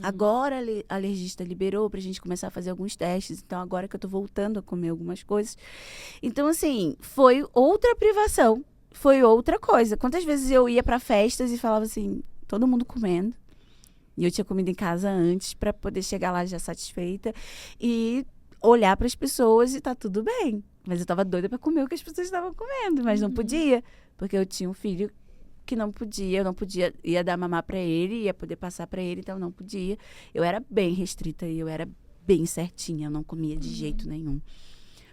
Agora a alergista liberou pra gente começar a fazer alguns testes. Então, agora que eu tô voltando a comer algumas coisas. Então, assim, foi outra privação. Foi outra coisa. Quantas vezes eu ia para festas e falava assim, todo mundo comendo. E eu tinha comido em casa antes para poder chegar lá já satisfeita e olhar para as pessoas e tá tudo bem. Mas eu tava doida para comer o que as pessoas estavam comendo, mas não podia, porque eu tinha um filho que não podia, eu não podia, ia dar mamar para ele, ia poder passar para ele, então não podia. Eu era bem restrita e eu era bem certinha, eu não comia de jeito nenhum.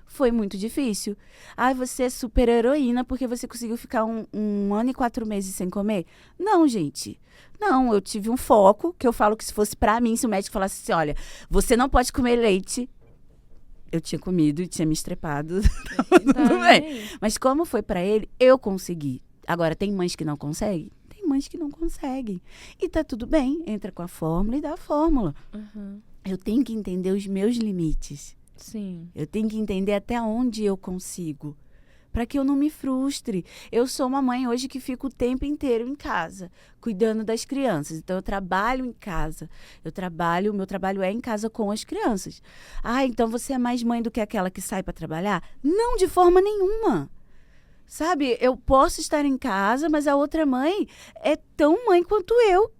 Foi muito difícil. Ah, você é super heroína porque você conseguiu ficar 1 ano e 4 meses sem comer? Não, gente. Não, eu tive um foco, que eu falo que se fosse pra mim, se o médico falasse assim, olha, você não pode comer leite, eu tinha comido e tinha me estrepado. Tudo bem. Mas como foi pra ele, eu consegui. Agora, tem mães que não conseguem? Tem mães que não conseguem. E tá tudo bem, entra com a fórmula e dá a fórmula. Eu tenho que entender os meus limites. Sim. Eu tenho que entender até onde eu consigo, para que eu não me frustre. Eu sou uma mãe hoje que fica o tempo inteiro em casa, cuidando das crianças. Então, eu trabalho em casa. O meu trabalho é em casa com as crianças. Ah, então você é mais mãe do que aquela que sai para trabalhar? Não, de forma nenhuma. Sabe, eu posso estar em casa, mas a outra mãe é tão mãe quanto eu.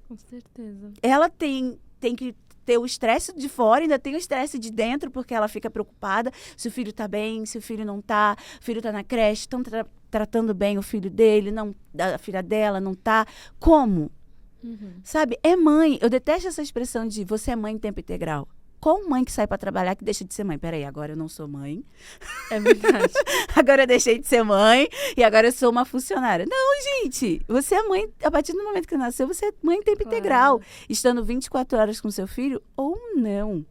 Com certeza. Ela tem que ter o estresse de fora, ainda tem o estresse de dentro, porque ela fica preocupada se o filho tá bem, se o filho não tá, o filho tá na creche, estão tratando bem o filho dele, não, a filha dela não tá. Como? Sabe? É mãe. Eu detesto essa expressão de você é mãe em tempo integral. Qual mãe que sai para trabalhar que deixa de ser mãe? Peraí, agora eu não sou mãe. É verdade. Agora eu deixei de ser mãe e agora eu sou uma funcionária. Não, gente. Você é mãe, a partir do momento que nasceu, você é mãe em tempo integral. Estando 24 horas com seu filho ou não.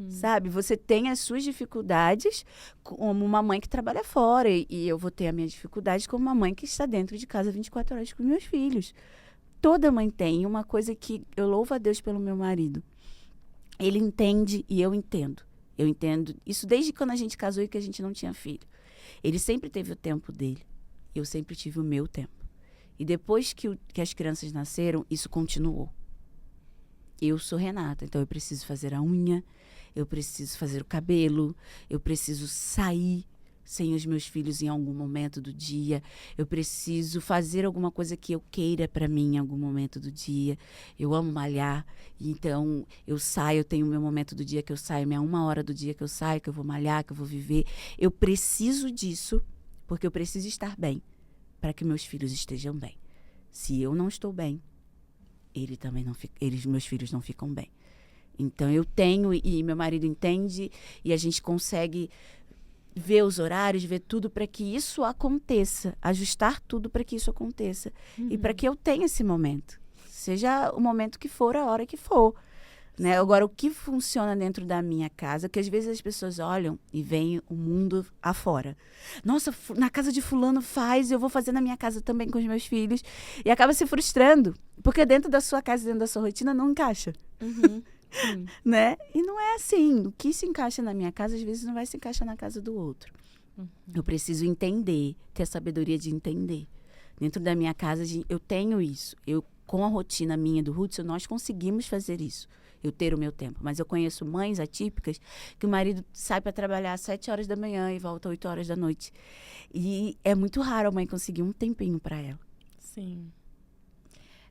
Sabe? Você tem as suas dificuldades como uma mãe que trabalha fora. E eu vou ter a minha dificuldade como uma mãe que está dentro de casa 24 horas com meus filhos. Toda mãe tem. Uma coisa que eu louvo a Deus pelo meu marido. Ele entende e eu entendo. Eu entendo isso desde quando a gente casou e que a gente não tinha filho. Ele sempre teve o tempo dele. Eu sempre tive o meu tempo. E depois que as crianças nasceram, isso continuou. Eu sou Renata, então eu preciso fazer a unha, eu preciso fazer o cabelo, eu preciso sair sem os meus filhos em algum momento do dia. Eu preciso fazer alguma coisa que eu queira para mim em algum momento do dia. Eu amo malhar, então eu saio, eu tenho o meu momento do dia que eu saio, minha 1 hora do dia que eu saio, que eu vou malhar, que eu vou viver. Eu preciso disso, porque eu preciso estar bem, para que meus filhos estejam bem. Se eu não estou bem, meus filhos não ficam bem. Então eu tenho, e meu marido entende, e a gente consegue ver os horários, ver tudo para que isso aconteça, ajustar tudo para que isso aconteça. E para que eu tenha esse momento. Seja o momento que for, a hora que for. Né? Agora, o que funciona dentro da minha casa, que às vezes as pessoas olham e veem o mundo afora. Nossa, na casa de fulano faz, eu vou fazer na minha casa também com os meus filhos. E acaba se frustrando, porque dentro da sua casa, dentro da sua rotina, não encaixa. Né? E não é assim. O que se encaixa na minha casa, às vezes não vai se encaixar na casa do outro. Eu preciso entender, ter a sabedoria de entender. Dentro da minha casa, eu tenho isso. Com a rotina minha do Hudson, nós conseguimos fazer isso. Eu ter o meu tempo. Mas eu conheço mães atípicas que o marido sai para trabalhar às 7 horas da manhã e volta às 8 horas da noite. E é muito raro a mãe conseguir um tempinho para ela. Sim.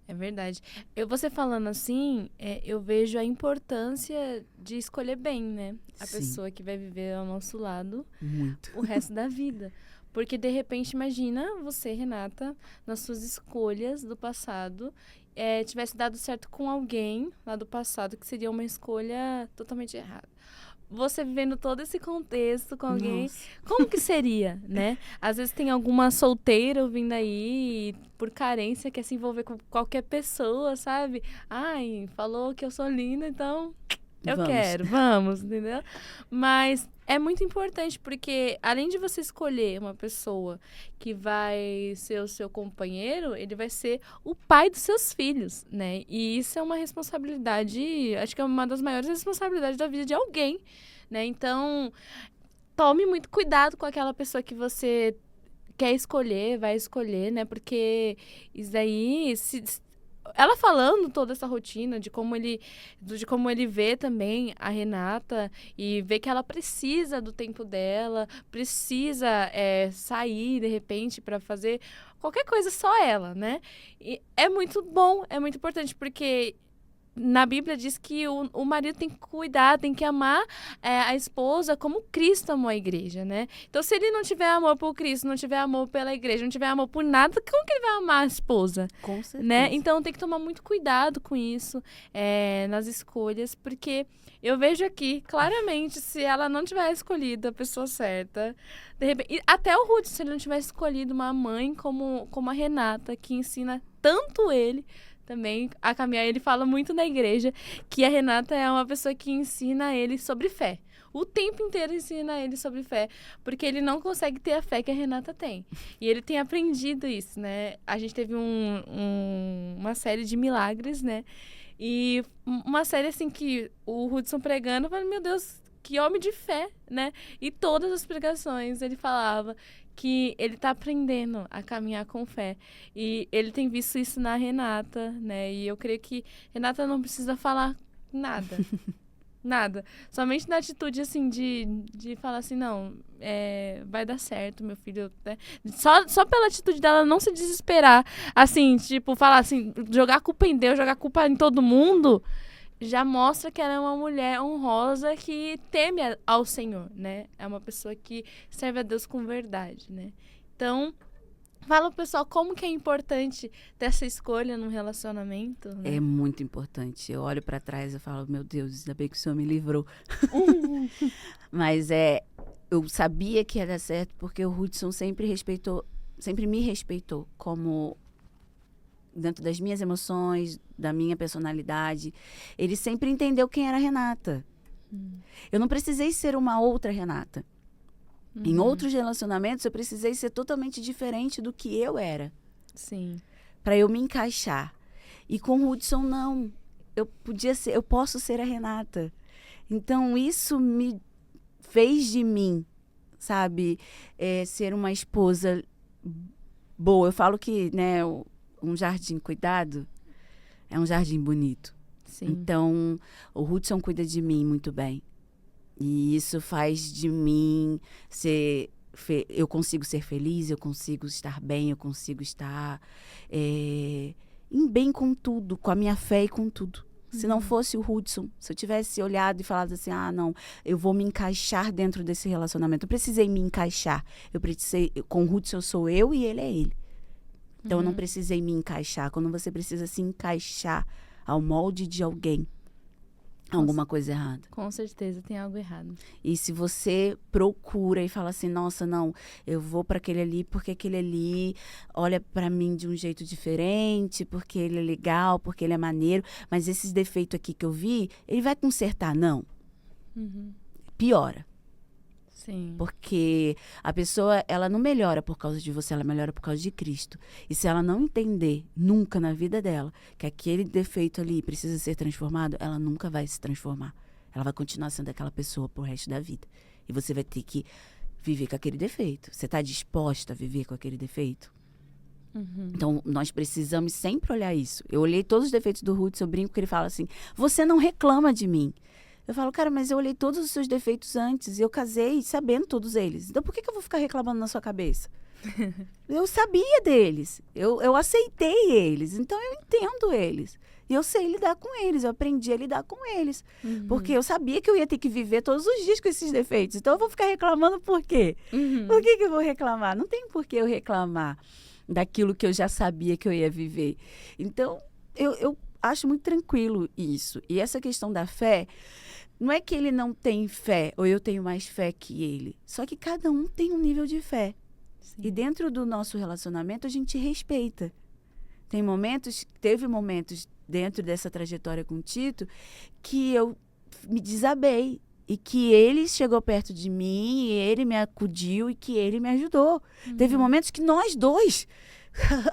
É verdade. Você falando assim, eu vejo a importância de escolher bem, né? A Sim. pessoa que vai viver ao nosso lado Muito. o resto da vida. Porque, de repente, imagina você, Renata, nas suas escolhas do passado, tivesse dado certo com alguém lá do passado, que seria uma escolha totalmente errada. você vivendo todo esse contexto com alguém, Nossa. como que seria, né? Às vezes tem alguma solteira ouvindo aí, por carência, quer se envolver com qualquer pessoa, sabe? Ai, falou que eu sou linda, então eu Vamos. quero, vamos, entendeu? Mas é muito importante, porque além de você escolher uma pessoa que vai ser o seu companheiro, ele vai ser o pai dos seus filhos, né? E isso é uma responsabilidade, acho que é uma das maiores responsabilidades da vida de alguém, né? Então, tome muito cuidado com aquela pessoa que você quer escolher, vai escolher, né? Porque isso daí, ela falando toda essa rotina de como ele vê também a Renata e vê que ela precisa do tempo dela, precisa sair de repente para fazer qualquer coisa só ela, né? E é muito bom, é muito importante porque na Bíblia diz que o marido tem que cuidar, tem que amar a esposa como Cristo amou a igreja, né? Então, se ele não tiver amor por Cristo, não tiver amor pela igreja, não tiver amor por nada, como que ele vai amar a esposa? Com certeza. Né? Então, tem que tomar muito cuidado com isso nas escolhas, porque eu vejo aqui, claramente, se ela não tiver escolhido a pessoa certa, de repente, e até o Ruth, se ele não tivesse escolhido uma mãe como a Renata, que ensina tanto ele também a caminhar. Ele fala muito na igreja que a Renata é uma pessoa que ensina ele sobre fé. O tempo inteiro ensina ele sobre fé, porque ele não consegue ter a fé que a Renata tem. E ele tem aprendido isso, né? A gente teve uma série de milagres, né? E uma série, assim, que o Hudson pregando, eu falei, meu Deus, que homem de fé, né? E todas as pregações ele falava que ele tá aprendendo a caminhar com fé. E ele tem visto isso na Renata, né? E eu creio que Renata não precisa falar nada. Nada. Somente na atitude, assim, de falar assim, não, vai dar certo, meu filho. Né? Só pela atitude dela não se desesperar. Assim, tipo, falar assim, jogar a culpa em Deus, jogar a culpa em todo mundo, já mostra que ela é uma mulher honrosa que teme ao Senhor, né? É uma pessoa que serve a Deus com verdade, né? Então, fala pro pessoal como que é importante ter essa escolha num relacionamento, né? É muito importante. Eu olho pra trás e falo, meu Deus, ainda bem que o Senhor me livrou. Mas eu sabia que ia dar certo porque o Hudson sempre me respeitou como dentro das minhas emoções, da minha personalidade. Ele sempre entendeu quem era a Renata. Eu não precisei ser uma outra Renata. Em outros relacionamentos, eu precisei ser totalmente diferente do que eu era. Sim. Para eu me encaixar. E com o Hudson, não. Eu posso ser a Renata. Então, isso me fez de mim, sabe, ser uma esposa boa. Eu falo que, né, um jardim cuidado é um jardim bonito. Sim. Então, o Hudson cuida de mim muito bem. E isso faz de mim ser... Eu consigo ser feliz, eu consigo estar bem, eu consigo estar em bem com tudo, com a minha fé e com tudo. Se não fosse o Hudson, se eu tivesse olhado e falado assim, não, eu vou me encaixar dentro desse relacionamento. Eu precisei me encaixar. Com o Hudson eu sou eu e ele é ele. Então eu não precisei me encaixar. Quando você precisa se encaixar ao molde de alguém, alguma coisa errada. Com certeza tem algo errado. E se você procura e fala assim, nossa, não, eu vou para aquele ali porque aquele ali olha para mim de um jeito diferente, porque ele é legal, porque ele é maneiro, mas esses defeitos aqui que eu vi, ele vai consertar? Não. Piora. Sim. Porque a pessoa, ela não melhora por causa de você, ela melhora por causa de Cristo. E se ela não entender nunca na vida dela que aquele defeito ali precisa ser transformado, ela nunca vai se transformar. Ela vai continuar sendo aquela pessoa pro resto da vida. E você vai ter que viver com aquele defeito. Você está disposta a viver com aquele defeito? Então, nós precisamos sempre olhar isso. Eu olhei todos os defeitos do Hudson, eu brinco que ele fala assim, você não reclama de mim. Eu falo, cara, mas eu olhei todos os seus defeitos antes e eu casei sabendo todos eles. Então, por que eu vou ficar reclamando na sua cabeça? Eu sabia deles. Eu aceitei eles. Então, eu entendo eles. E eu sei lidar com eles. Eu aprendi a lidar com eles. Porque eu sabia que eu ia ter que viver todos os dias com esses defeitos. Então, eu vou ficar reclamando por quê? Por que eu vou reclamar? Não tem por que eu reclamar daquilo que eu já sabia que eu ia viver. Então, eu acho muito tranquilo isso. E essa questão da fé... não é que ele não tem fé, ou eu tenho mais fé que ele. Só que cada um tem um nível de fé. Sim. E dentro do nosso relacionamento, a gente respeita. Teve momentos dentro dessa trajetória com o Tito que eu me desabei. E que ele chegou perto de mim, e ele me acudiu, e que ele me ajudou. Teve momentos que nós dois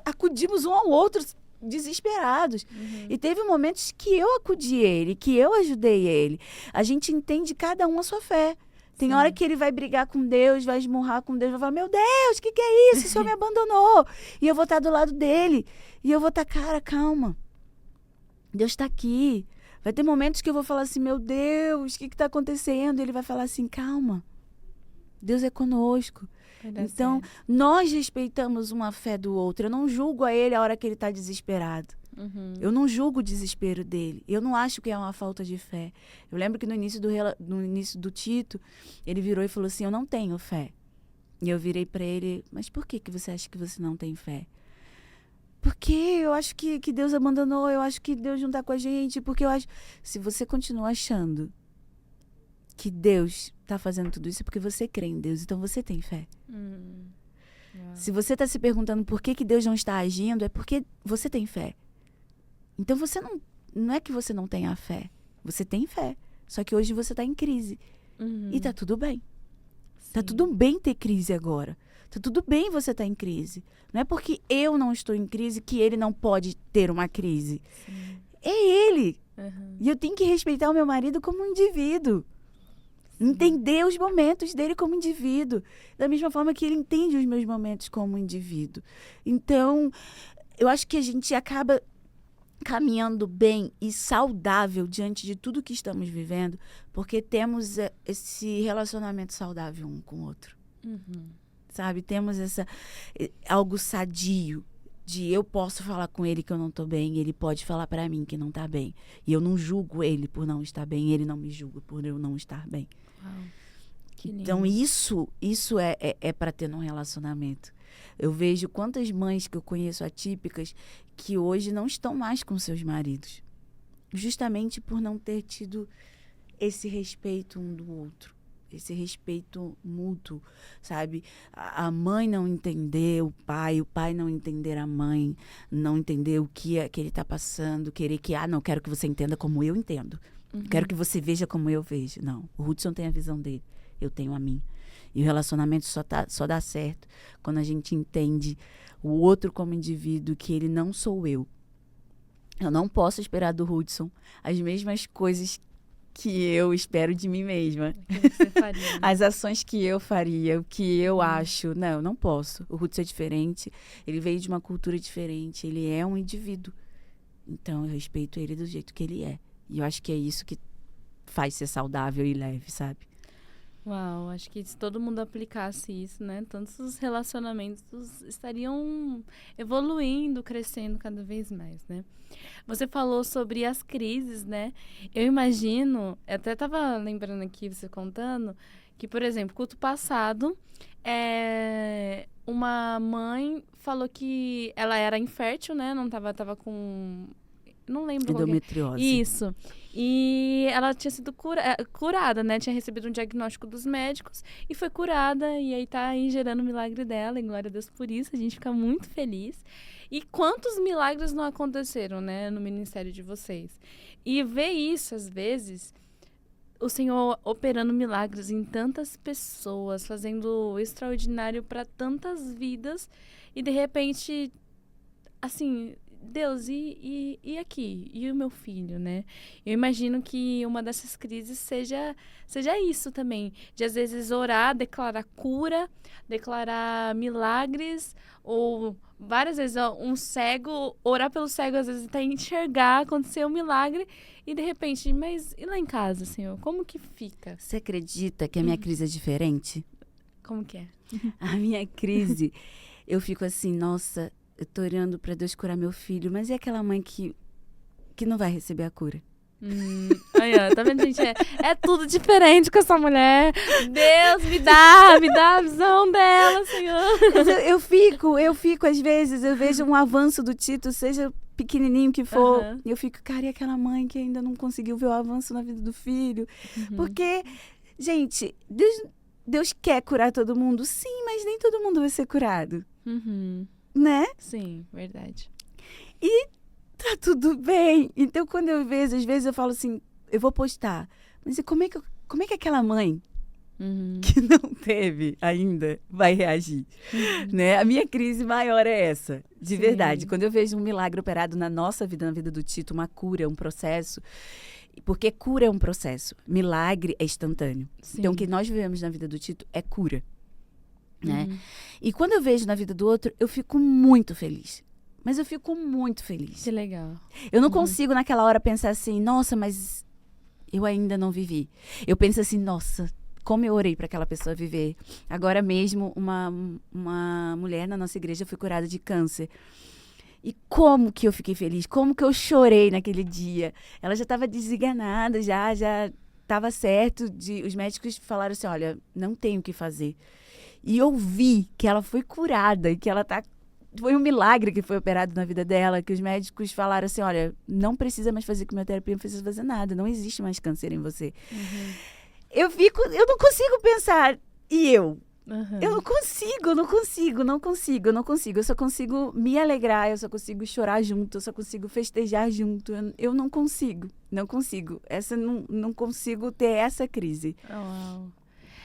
acudimos um ao outro, desesperados. E teve momentos que eu acudi ele, que eu ajudei ele. A gente entende cada um a sua fé. Tem hora que ele vai brigar com Deus, vai esmurrar com Deus, vai falar, meu Deus, o que é isso? O Senhor me abandonou. E eu vou estar do lado dele. E eu vou estar, cara, calma. Deus está aqui. Vai ter momentos que eu vou falar assim, meu Deus, o que está acontecendo? E ele vai falar assim, calma. Deus é conosco. Então, nós respeitamos uma fé do outro. Eu não julgo a ele a hora que ele está desesperado. Eu não julgo o desespero dele. Eu não acho que é uma falta de fé. Eu lembro que no início do Tito, ele virou e falou assim, eu não tenho fé. E eu virei para ele, mas por que você acha que você não tem fé? Porque eu acho que Deus abandonou, eu acho que Deus não está com a gente, porque eu acho... Se você continua achando que Deus está fazendo tudo isso, é porque você crê em Deus, então você tem fé. Se você está se perguntando por que Deus não está agindo, é porque você tem fé. Então você não é que você não tenha fé, você tem fé, só que hoje você está em crise. E tá tudo bem. Tá tudo bem ter crise agora. Tá tudo bem você estar em crise. Não é porque eu não estou em crise que ele não pode ter uma crise. É ele. E eu tenho que respeitar o meu marido como um indivíduo. Entender os momentos dele como indivíduo. Da mesma forma que ele entende os meus momentos como indivíduo. Então, eu acho que a gente acaba caminhando bem e saudável diante de tudo que estamos vivendo, porque temos esse relacionamento saudável um com o outro. Sabe? Temos algo sadio de eu posso falar com ele que eu não tô bem, ele pode falar para mim que não tá bem. E eu não julgo ele por não estar bem, ele não me julga por eu não estar bem. Que lindo. Então, isso é para ter num relacionamento. Eu vejo quantas mães que eu conheço atípicas que hoje não estão mais com seus maridos. Justamente por não ter tido esse respeito um do outro. Esse respeito mútuo, sabe? A mãe não entender o pai não entender a mãe, não entender o que ele está passando, querer que, não, quero que você entenda como eu entendo. Quero que você veja como eu vejo. Não, o Hudson tem a visão dele, eu tenho a minha. E o relacionamento só dá certo quando a gente entende o outro como indivíduo, que ele não sou eu. Eu não posso esperar do Hudson as mesmas coisas que eu espero de mim mesma. Que você faria, né? As ações que eu faria, o que eu acho. Não, eu não posso. O Hudson é diferente, ele veio de uma cultura diferente, ele é um indivíduo. Então, eu respeito ele do jeito que ele é. E eu acho que é isso que faz ser saudável e leve, sabe? Uau, acho que se todo mundo aplicasse isso, né? Tantos os relacionamentos estariam evoluindo, crescendo cada vez mais, né? Você falou sobre as crises, né? Eu imagino, eu até estava lembrando aqui, você contando, que, por exemplo, culto passado, uma mãe falou que ela era infértil, né? Não tava com... Não lembro qual que é. Endometriose. Isso. E ela tinha sido curada, né? Tinha recebido um diagnóstico dos médicos e foi curada. E aí tá aí gerando o milagre dela. E glória a Deus por isso. A gente fica muito feliz. E quantos milagres não aconteceram, né? No ministério de vocês. E ver isso, às vezes, o Senhor operando milagres em tantas pessoas, fazendo o extraordinário para tantas vidas. E, de repente, assim... Deus, e aqui? E o meu filho, né? Eu imagino que uma dessas crises seja isso também. De, às vezes, orar, declarar cura, declarar milagres, ou várias vezes um cego, orar pelo cego, às vezes até enxergar, acontecer um milagre, e de repente, mas e lá em casa, Senhor? Como que fica? Você acredita que a minha crise é diferente? Como que é? A minha crise, eu fico assim, nossa... Eu tô orando pra Deus curar meu filho, mas e aquela mãe que não vai receber a cura? Aí, ó, tá vendo, gente? É tudo diferente com essa mulher. Deus, me dá a visão dela, Senhor. Mas eu fico, às vezes, eu vejo um avanço do Tito, seja pequenininho que for, Aham. eu fico, cara, e aquela mãe que ainda não conseguiu ver o avanço na vida do filho? Porque, gente, Deus quer curar todo mundo, sim, mas nem todo mundo vai ser curado, Uhum. né? Sim, verdade. Tá tudo bem. Então, quando eu vejo, às vezes eu falo assim, eu vou postar, mas e como é que aquela mãe Uhum. que não teve ainda vai reagir, né? A minha crise maior é essa, de Sim. verdade. Quando eu vejo um milagre operado na nossa vida, na vida do Tito, uma cura, um processo, porque cura é um processo, milagre é instantâneo. Sim. Então, o que nós vivemos na vida do Tito é cura, né? Uhum. E quando eu vejo na vida do outro, eu fico muito feliz. Mas eu fico muito feliz. Que legal. Eu não consigo naquela hora pensar assim, nossa, mas eu ainda não vivi. Eu penso assim, nossa, como eu orei para aquela pessoa viver. Agora mesmo, uma mulher na nossa igreja foi curada de câncer. E como que eu fiquei feliz, como que eu chorei naquele dia. Ela já estava desenganada, já estava certo. Os médicos falaram assim, olha, não tem o que fazer. E eu vi que ela foi curada e que ela tá... Foi um milagre que foi operado na vida dela, que os médicos falaram assim, olha, não precisa mais fazer quimioterapia, não precisa fazer nada, não existe mais câncer em você. Eu não consigo pensar, e eu? Uhum. Eu não consigo. Eu só consigo me alegrar, eu só consigo chorar junto, eu só consigo festejar junto. Eu não consigo. Não consigo ter essa crise. Uau.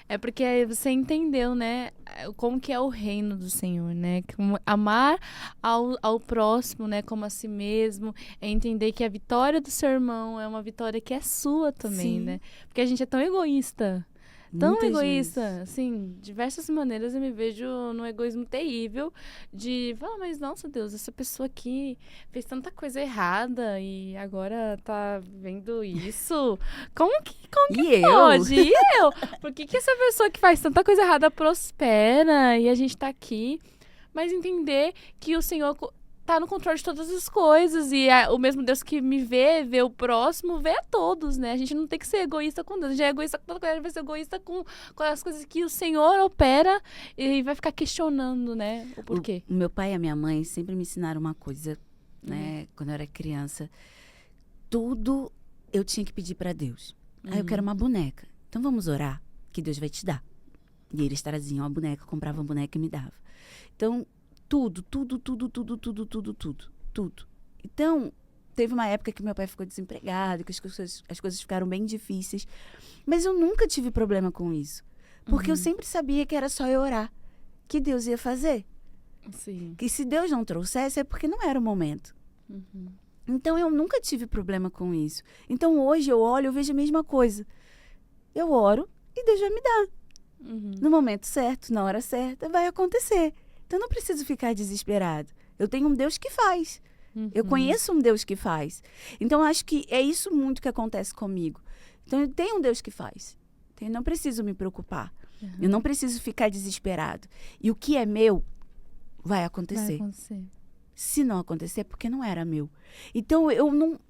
É porque aí você entendeu, né, como que é o reino do Senhor, né? Como amar ao próximo, né, como a si mesmo, é entender que a vitória do seu irmão é uma vitória que é sua também, Sim. né? Porque a gente é tão egoísta. Tão Muitas egoísta, vezes. assim, diversas maneiras eu me vejo num egoísmo terrível de falar, mas nossa Deus, essa pessoa aqui fez tanta coisa errada e agora tá vendo isso? Como que E pode? E eu? Por que essa pessoa que faz tanta coisa errada prospera e a gente tá aqui? Mas entender que o Senhor tá no controle de todas as coisas e o mesmo Deus que me vê o próximo, vê a todos, né? A gente não tem que ser egoísta com Deus, a gente é egoísta com toda coisa, a gente vai ser egoísta com as coisas que o Senhor opera e vai ficar questionando, né? O porquê. O meu pai e a minha mãe sempre me ensinaram uma coisa, né? Quando eu era criança, tudo eu tinha que pedir para Deus. Eu quero uma boneca. Então vamos orar, que Deus vai te dar. E eles traziam a boneca, compravam a boneca e me davam. Então, tudo. Então, teve uma época que meu pai ficou desempregado, que as coisas ficaram bem difíceis. Mas eu nunca tive problema com isso. Porque eu sempre sabia que era só eu orar, que Deus ia fazer. Sim. Que se Deus não trouxesse, é porque não era o momento. Então, eu nunca tive problema com isso. Então, hoje eu olho, eu vejo a mesma coisa. Eu oro e Deus vai me dar. No momento certo, na hora certa, vai acontecer. Então, eu não preciso ficar desesperado. Eu tenho um Deus que faz. Eu conheço um Deus que faz. Então, acho que é isso muito que acontece comigo. Então, eu tenho um Deus que faz. Então, eu não preciso me preocupar. Eu não preciso ficar desesperado. E o que é meu, vai acontecer. Vai acontecer. Se não acontecer, é porque não era meu. Então, eu não...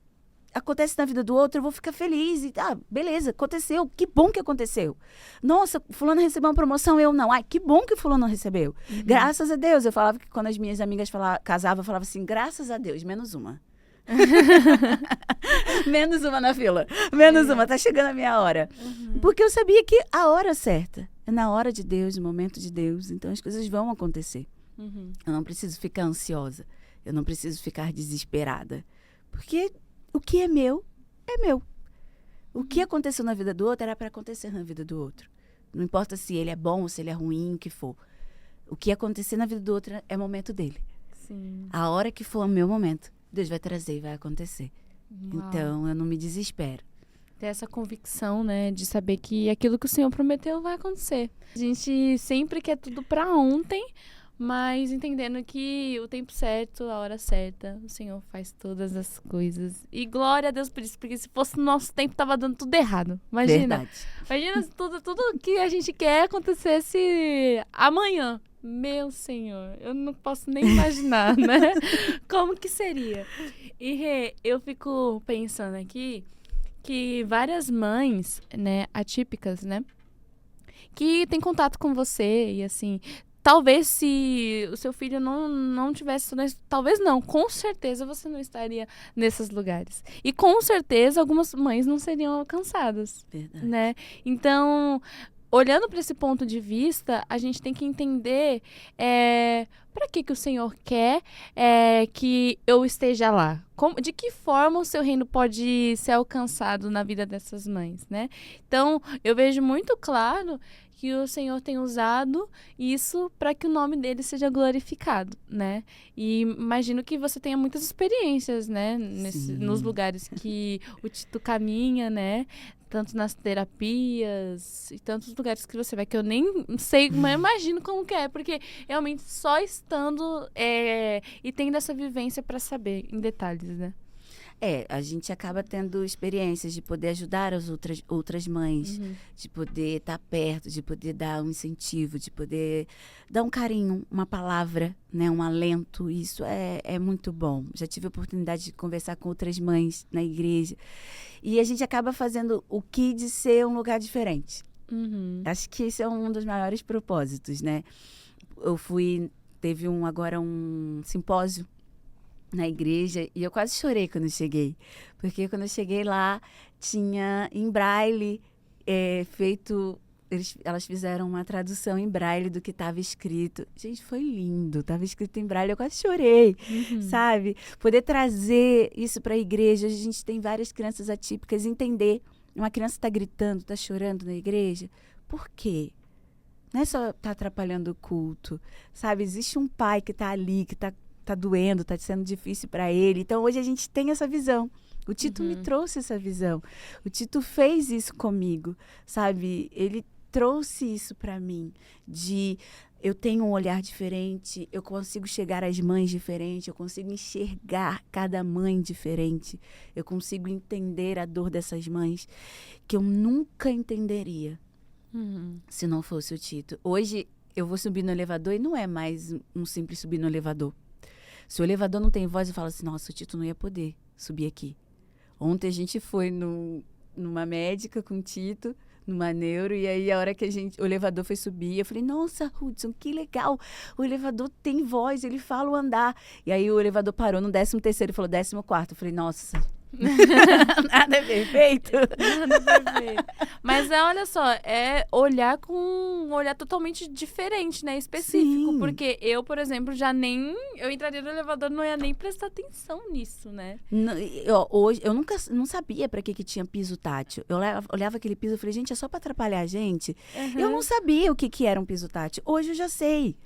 Acontece na vida do outro, eu vou ficar feliz. E, beleza, aconteceu. Que bom que aconteceu. Nossa, fulano recebeu uma promoção, eu não. Ai, que bom que fulano não recebeu. Graças a Deus. Eu falava que quando as minhas amigas casavam, eu falava assim, graças a Deus, menos uma. Menos uma na fila. Menos uma, tá chegando a minha hora. Porque eu sabia que a hora certa é na hora de Deus, no momento de Deus. Então, as coisas vão acontecer. Eu não preciso ficar ansiosa. Eu não preciso ficar desesperada. Porque... o que é meu, é meu. O que aconteceu na vida do outro era para acontecer na vida do outro. Não importa se ele é bom ou se ele é ruim, o que for. O que acontecer na vida do outro é momento dele. Sim. A hora que for o meu momento, Deus vai trazer e vai acontecer. Uau. Então, eu não me desespero. Ter essa convicção, né, de saber que aquilo que o Senhor prometeu vai acontecer. A gente sempre quer tudo pra ontem, mas entendendo que o tempo certo, a hora certa, o Senhor faz todas as coisas. E glória a Deus por isso, porque se fosse no nosso tempo, tava dando tudo errado. Imagina. Verdade. Imagina se tudo que a gente quer acontecesse amanhã. Meu Senhor, eu não posso nem imaginar, né? Como que seria? E Rê, eu fico pensando aqui que várias mães, né, atípicas, né, que tem contato com você e assim, talvez se o seu filho não tivesse... Talvez não, com certeza você não estaria nesses lugares. E com certeza algumas mães não seriam alcançadas, Verdade. né? Então, olhando para esse ponto de vista, a gente tem que entender para que o Senhor quer que eu esteja lá. De que forma o seu reino pode ser alcançado na vida dessas mães, né? Então, eu vejo muito claro que o Senhor tem usado isso para que o nome dele seja glorificado, né? E imagino que você tenha muitas experiências, né? Nos lugares que o Tito caminha, né? Tanto nas terapias e tantos lugares que você vai, que eu nem sei, mas imagino como que é, porque realmente só estando e tendo essa vivência para saber em detalhes, né? A gente acaba tendo experiências de poder ajudar as outras mães, de poder estar perto, de poder dar um incentivo, de poder dar um carinho, uma palavra, né, um alento. Isso é muito bom. Já tive a oportunidade de conversar com outras mães na igreja. E a gente acaba fazendo o Kids ser um lugar diferente. Acho que esse é um dos maiores propósitos, né? Teve agora um simpósio na igreja e eu quase chorei quando eu cheguei. Porque quando eu cheguei lá, tinha em braille feito... Elas fizeram uma tradução em braille do que estava escrito. Gente, foi lindo. Estava escrito em braille, eu quase chorei, sabe? Poder trazer isso para a igreja. Hoje a gente tem várias crianças atípicas. Entender, uma criança está gritando, está chorando na igreja. Por quê? Não é só tá atrapalhando o culto, sabe? Existe um pai que está ali, que tá doendo, tá sendo difícil para ele. Então, hoje a gente tem essa visão. O Tito me trouxe essa visão. O Tito fez isso comigo, sabe? Ele trouxe isso para mim, eu tenho um olhar diferente, eu consigo chegar às mães diferentes, eu consigo enxergar cada mãe diferente, eu consigo entender a dor dessas mães que eu nunca entenderia se não fosse o Tito. Hoje, eu vou subir no elevador e não é mais um simples subir no elevador. Se o elevador não tem voz, eu falo assim, nossa, o Tito não ia poder subir aqui. Ontem a gente foi numa médica com o Tito, numa neuro, e aí a hora que o elevador foi subir, eu falei, nossa, Hudson, que legal, o elevador tem voz, ele fala o andar. E aí o elevador parou no 13º e falou 14º. Eu falei, nossa... Nada é perfeito. Nada é perfeito. Mas olha só, olhar com um olhar totalmente diferente, né? Específico. Sim. Porque eu, por exemplo, eu entraria no elevador e não ia nem prestar atenção nisso, né? Hoje, eu não sabia pra que tinha piso tátil. Eu olhava aquele piso e falei, gente, é só pra atrapalhar a gente? Eu não sabia o que era um piso tátil. Hoje eu já sei.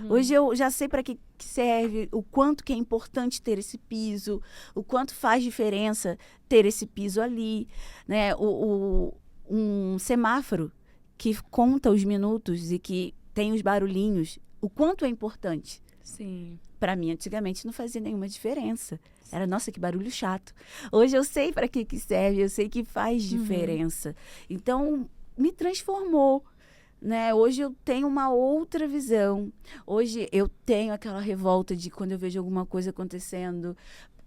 Hoje eu já sei para que serve, o quanto que é importante ter esse piso, o quanto faz diferença ter esse piso ali, né? Um semáforo que conta os minutos e que tem os barulhinhos, o quanto é importante. Sim. Para mim, antigamente, não fazia nenhuma diferença. Era, nossa, que barulho chato. Hoje eu sei para que serve, eu sei que faz diferença. Então, me transformou. Né? Hoje eu tenho uma outra visão. Hoje eu tenho aquela revolta de quando eu vejo alguma coisa acontecendo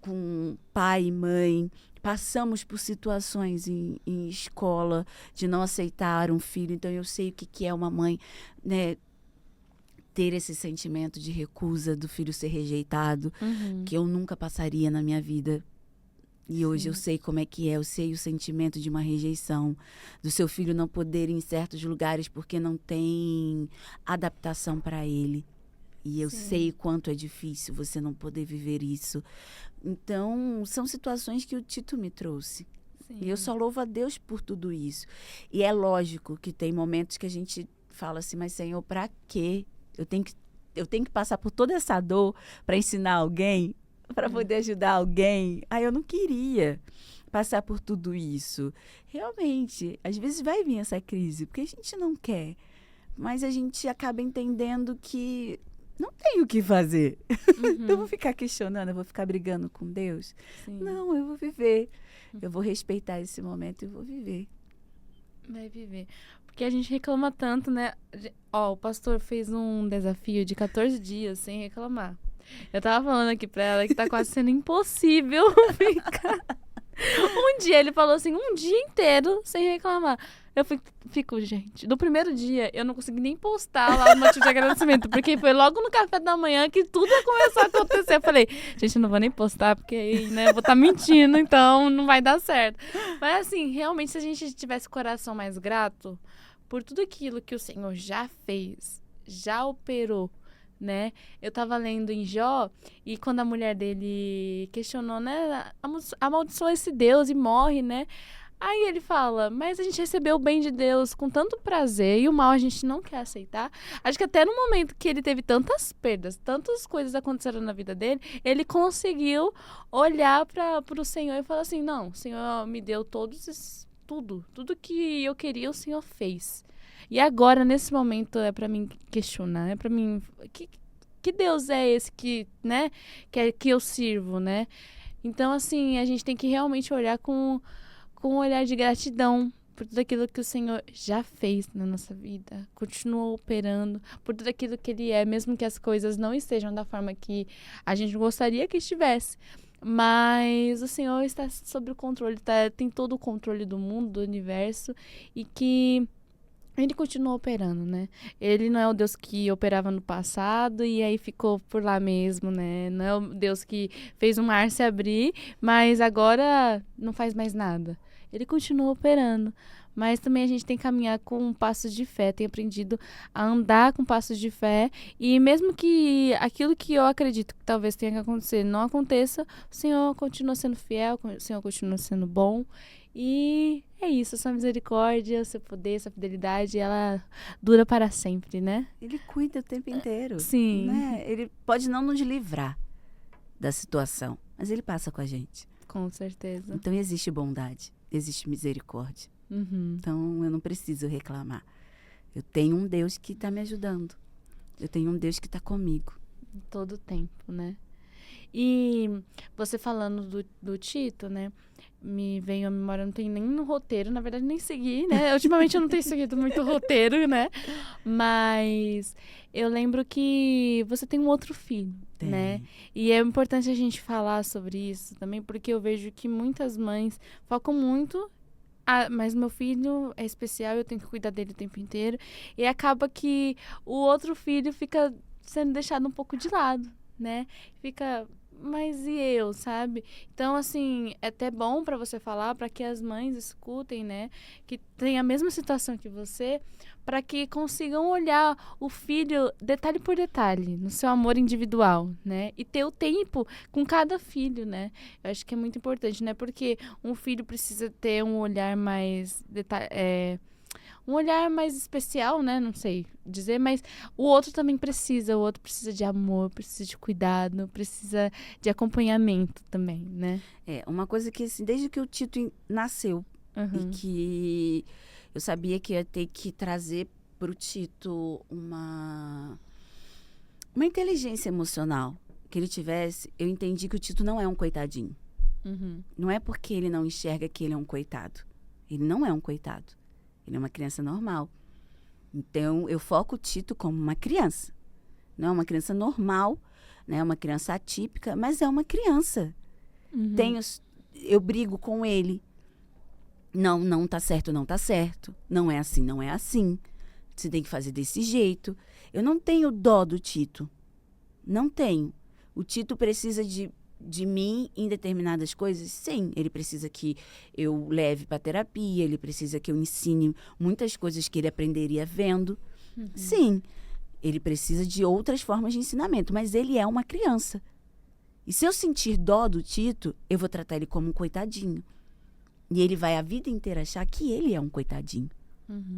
com pai e mãe. Passamos por situações em escola de não aceitar um filho. Então eu sei o que é uma mãe, né, ter esse sentimento de recusa do filho ser rejeitado, que eu nunca passaria na minha vida. E hoje eu sei como é que é, eu sei o sentimento de uma rejeição, do seu filho não poder ir em certos lugares porque não tem adaptação para ele. E eu sei o quanto é difícil você não poder viver isso. Então, são situações que o Tito me trouxe. Sim. E eu só louvo a Deus por tudo isso. E é lógico que tem momentos que a gente fala assim, mas Senhor, para quê? Eu tenho que passar por toda essa dor para ensinar alguém? Para poder ajudar alguém. Eu não queria passar por tudo isso. Realmente, às vezes vai vir essa crise, porque a gente não quer. Mas a gente acaba entendendo que não tem o que fazer. Eu vou ficar questionando, eu vou ficar brigando com Deus? Sim. Não, eu vou viver. Eu vou respeitar esse momento e vou viver. Vai viver. Porque a gente reclama tanto, né? O pastor fez um desafio de 14 dias sem reclamar. Eu tava falando aqui pra ela que tá quase sendo impossível ficar. Um dia ele falou assim, um dia inteiro sem reclamar. Eu fico, gente, no primeiro dia eu não consegui nem postar lá o motivo de agradecimento, porque foi logo no café da manhã que tudo começou a acontecer. Eu falei, gente, eu não vou nem postar, porque aí, né, eu vou estar mentindo, então não vai dar certo. Mas assim, realmente, se a gente tivesse o coração mais grato por tudo aquilo que o Senhor já fez, já operou, né? Eu tava lendo em Jó, e quando a mulher dele questionou, né, amaldiçoa esse Deus e morre, né? Aí ele fala, mas a gente recebeu o bem de Deus com tanto prazer e o mal a gente não quer aceitar. Acho que até no momento que ele teve tantas perdas, tantas coisas aconteceram na vida dele, ele conseguiu olhar para o Senhor e falar assim, não, o Senhor me deu tudo que eu queria, o Senhor fez. E agora, nesse momento, é para mim questionar, é para mim, que Deus é esse que, né, que eu sirvo, né? Então, assim, a gente tem que realmente olhar com um olhar de gratidão por tudo aquilo que o Senhor já fez na nossa vida, continuou operando, por tudo aquilo que Ele é, mesmo que as coisas não estejam da forma que a gente gostaria que estivesse. Mas o Senhor está sob o controle, tem todo o controle do mundo, do universo, e que Ele continua operando, né? Ele não é o Deus que operava no passado e aí ficou por lá mesmo, né? Não é o Deus que fez o mar se abrir, mas agora não faz mais nada. Ele continua operando. Mas também a gente tem que caminhar com passos de fé, tem aprendido a andar com passos de fé. E mesmo que aquilo que eu acredito que talvez tenha que acontecer não aconteça, o Senhor continua sendo fiel, o Senhor continua sendo bom. E é isso, sua misericórdia, seu poder, sua fidelidade, ela dura para sempre, né? Ele cuida o tempo inteiro. Sim. Né? Ele pode não nos livrar da situação, mas ele passa com a gente. Com certeza. Então existe bondade, existe misericórdia. Uhum. Então eu não preciso reclamar. Eu tenho um Deus que está me ajudando. Eu tenho um Deus que está comigo. Todo o tempo, né? E você falando do Tito, né? Me veio à memória, não tem nem no roteiro, na verdade nem segui, né? Ultimamente eu não tenho seguido muito roteiro, né? Mas eu lembro que você tem um outro filho, né? E é importante a gente falar sobre isso também, porque eu vejo que muitas mães focam muito, mas meu filho é especial, eu tenho que cuidar dele o tempo inteiro. E acaba que o outro filho fica sendo deixado um pouco de lado, né? Fica, mas e eu, sabe? Então, assim, é até bom pra você falar, pra que as mães escutem, né? Que tem a mesma situação que você, pra que consigam olhar o filho detalhe por detalhe, no seu amor individual, né? E ter o tempo com cada filho, né? Eu acho que é muito importante, né? Porque um filho precisa ter um olhar mais um olhar mais especial, né? Não sei dizer, mas o outro também precisa. O outro precisa de amor, precisa de cuidado, precisa de acompanhamento também, né? Uma coisa que, assim, desde que o Tito nasceu, e que eu sabia que ia ter que trazer pro Tito uma inteligência emocional que ele tivesse, eu entendi que o Tito não é um coitadinho. Não é porque ele não enxerga que ele é um coitado. Ele não é um coitado. Ele é uma criança normal. Então, eu foco o Tito como uma criança. Não é uma criança normal, não é uma criança atípica, mas é uma criança. Eu brigo com ele. Não tá certo, não tá certo. Não é assim, não é assim. Você tem que fazer desse jeito. Eu não tenho dó do Tito. Não tenho. O Tito precisa de mim em determinadas coisas, sim. Ele precisa que eu leve para terapia, ele precisa que eu ensine muitas coisas que ele aprenderia vendo. Sim, ele precisa de outras formas de ensinamento, mas ele é uma criança. E se eu sentir dó do Tito, eu vou tratar ele como um coitadinho. E ele vai a vida inteira achar que ele é um coitadinho.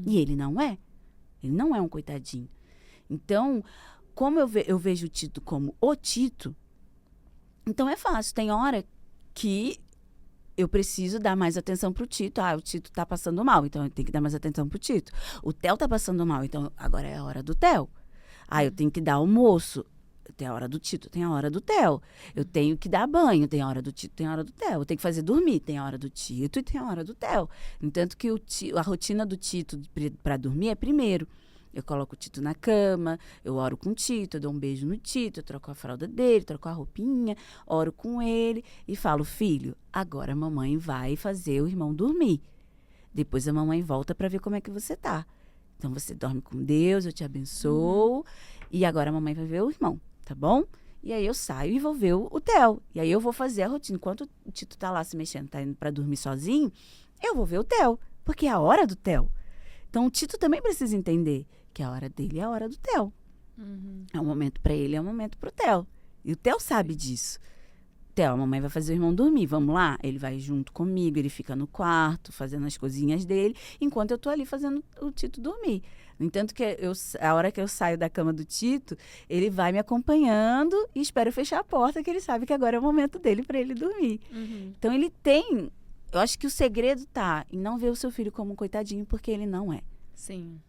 E ele não é. Ele não é um coitadinho. Então, como eu vejo o Tito como o Tito, então é fácil. Tem hora que eu preciso dar mais atenção pro Tito. O Tito tá passando mal, então eu tenho que dar mais atenção pro Tito. O Theo tá passando mal, então agora é a hora do Theo. Eu tenho que dar almoço. Tem a hora do Tito, tem a hora do Theo. Eu tenho que dar banho, tem a hora do Tito, tem a hora do Theo. Eu tenho que fazer dormir, tem a hora do Tito e tem a hora do Theo. Entanto que a rotina do Tito para dormir é primeiro. Eu coloco o Tito na cama, eu oro com o Tito, eu dou um beijo no Tito, eu troco a fralda dele, troco a roupinha, oro com ele e falo, filho, agora a mamãe vai fazer o irmão dormir. Depois a mamãe volta para ver como é que você tá. Então você dorme com Deus, eu te abençoo. E agora a mamãe vai ver o irmão, tá bom? E aí eu saio e vou ver o Theo. E aí eu vou fazer a rotina. Enquanto o Tito tá lá se mexendo, tá indo para dormir sozinho, eu vou ver o Theo. Porque é a hora do Theo. Então o Tito também precisa entender que a hora dele é a hora do Theo. É um momento para ele, é um momento pro Theo. E o Theo sabe disso. Theo, a mamãe vai fazer o irmão dormir, vamos lá? Ele vai junto comigo, ele fica no quarto, fazendo as coisinhas dele, enquanto eu tô ali fazendo o Tito dormir. No entanto, a hora que eu saio da cama do Tito, ele vai me acompanhando e espera eu fechar a porta, que ele sabe que agora é o momento dele para ele dormir. Então ele tem... Eu acho que o segredo tá em não ver o seu filho como um coitadinho, porque ele não é. Sim.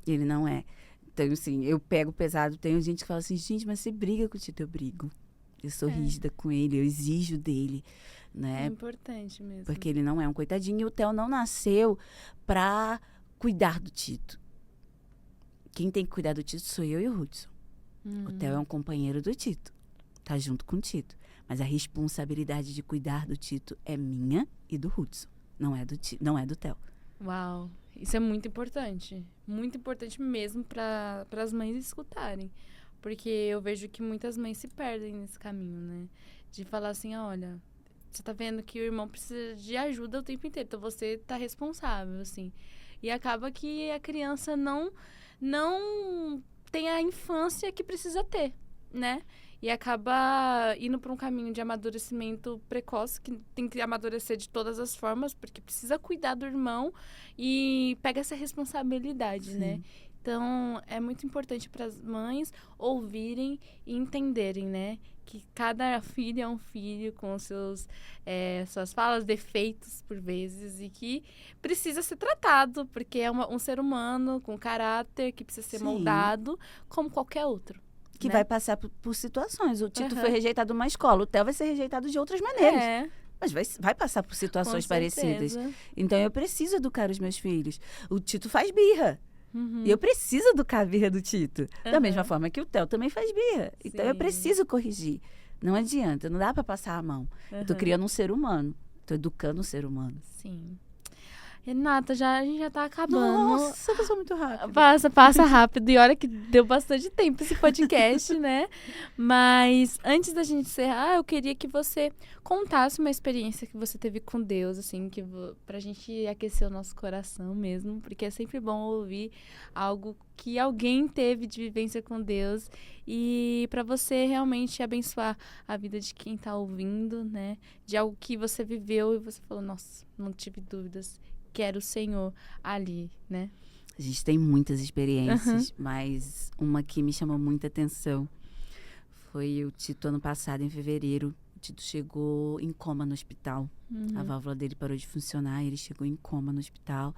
Ele não é. Então, assim, eu pego pesado. Tem gente que fala assim, gente, mas você briga com o Tito? Eu brigo. Eu sou rígida com ele, eu exijo dele, né? É importante mesmo. Porque ele não é um coitadinho. E o Theo não nasceu pra cuidar do Tito. Quem tem que cuidar do Tito sou eu e o Hudson. O Theo é um companheiro do Tito. Tá junto com o Tito. Mas a responsabilidade de cuidar do Tito é minha e do Hudson. Não é do Theo. Uau, isso é muito importante. Muito importante mesmo para as mães escutarem. Porque eu vejo que muitas mães se perdem nesse caminho, né? De falar assim, olha, você tá vendo que o irmão precisa de ajuda o tempo inteiro, então você tá responsável, assim. E acaba que a criança não tem a infância que precisa ter, né? E acaba indo para um caminho de amadurecimento precoce, que tem que amadurecer de todas as formas, porque precisa cuidar do irmão e pega essa responsabilidade, né? Então, é muito importante para as mães ouvirem e entenderem, né? Que cada filho é um filho com suas falas, defeitos, por vezes, e que precisa ser tratado, porque é um ser humano com caráter que precisa ser moldado como qualquer outro. Que né? vai passar por situações. O Tito foi rejeitado numa escola, o Theo vai ser rejeitado de outras maneiras. Mas vai passar por situações parecidas. Então, eu preciso educar os meus filhos. O Tito faz birra. E eu preciso educar a birra do Tito. Da mesma forma que o Theo também faz birra. Então, eu preciso corrigir. Não adianta, não dá para passar a mão. Eu tô criando um ser humano. Tô educando um ser humano. Sim. Renata, a gente já tá acabando. Nossa, passou muito rápido. Passa rápido. E olha que deu bastante tempo esse podcast, né? Mas antes da gente encerrar, eu queria que você contasse uma experiência que você teve com Deus, assim, pra gente aquecer o nosso coração mesmo. Porque é sempre bom ouvir algo que alguém teve de vivência com Deus e para você realmente abençoar a vida de quem tá ouvindo, né? De algo que você viveu e você falou, nossa, não tive dúvidas. Quero o Senhor ali, né? A gente tem muitas experiências, mas uma que me chamou muita atenção foi o Tito ano passado, em fevereiro. O Tito chegou em coma no hospital. A válvula dele parou de funcionar, ele chegou em coma no hospital.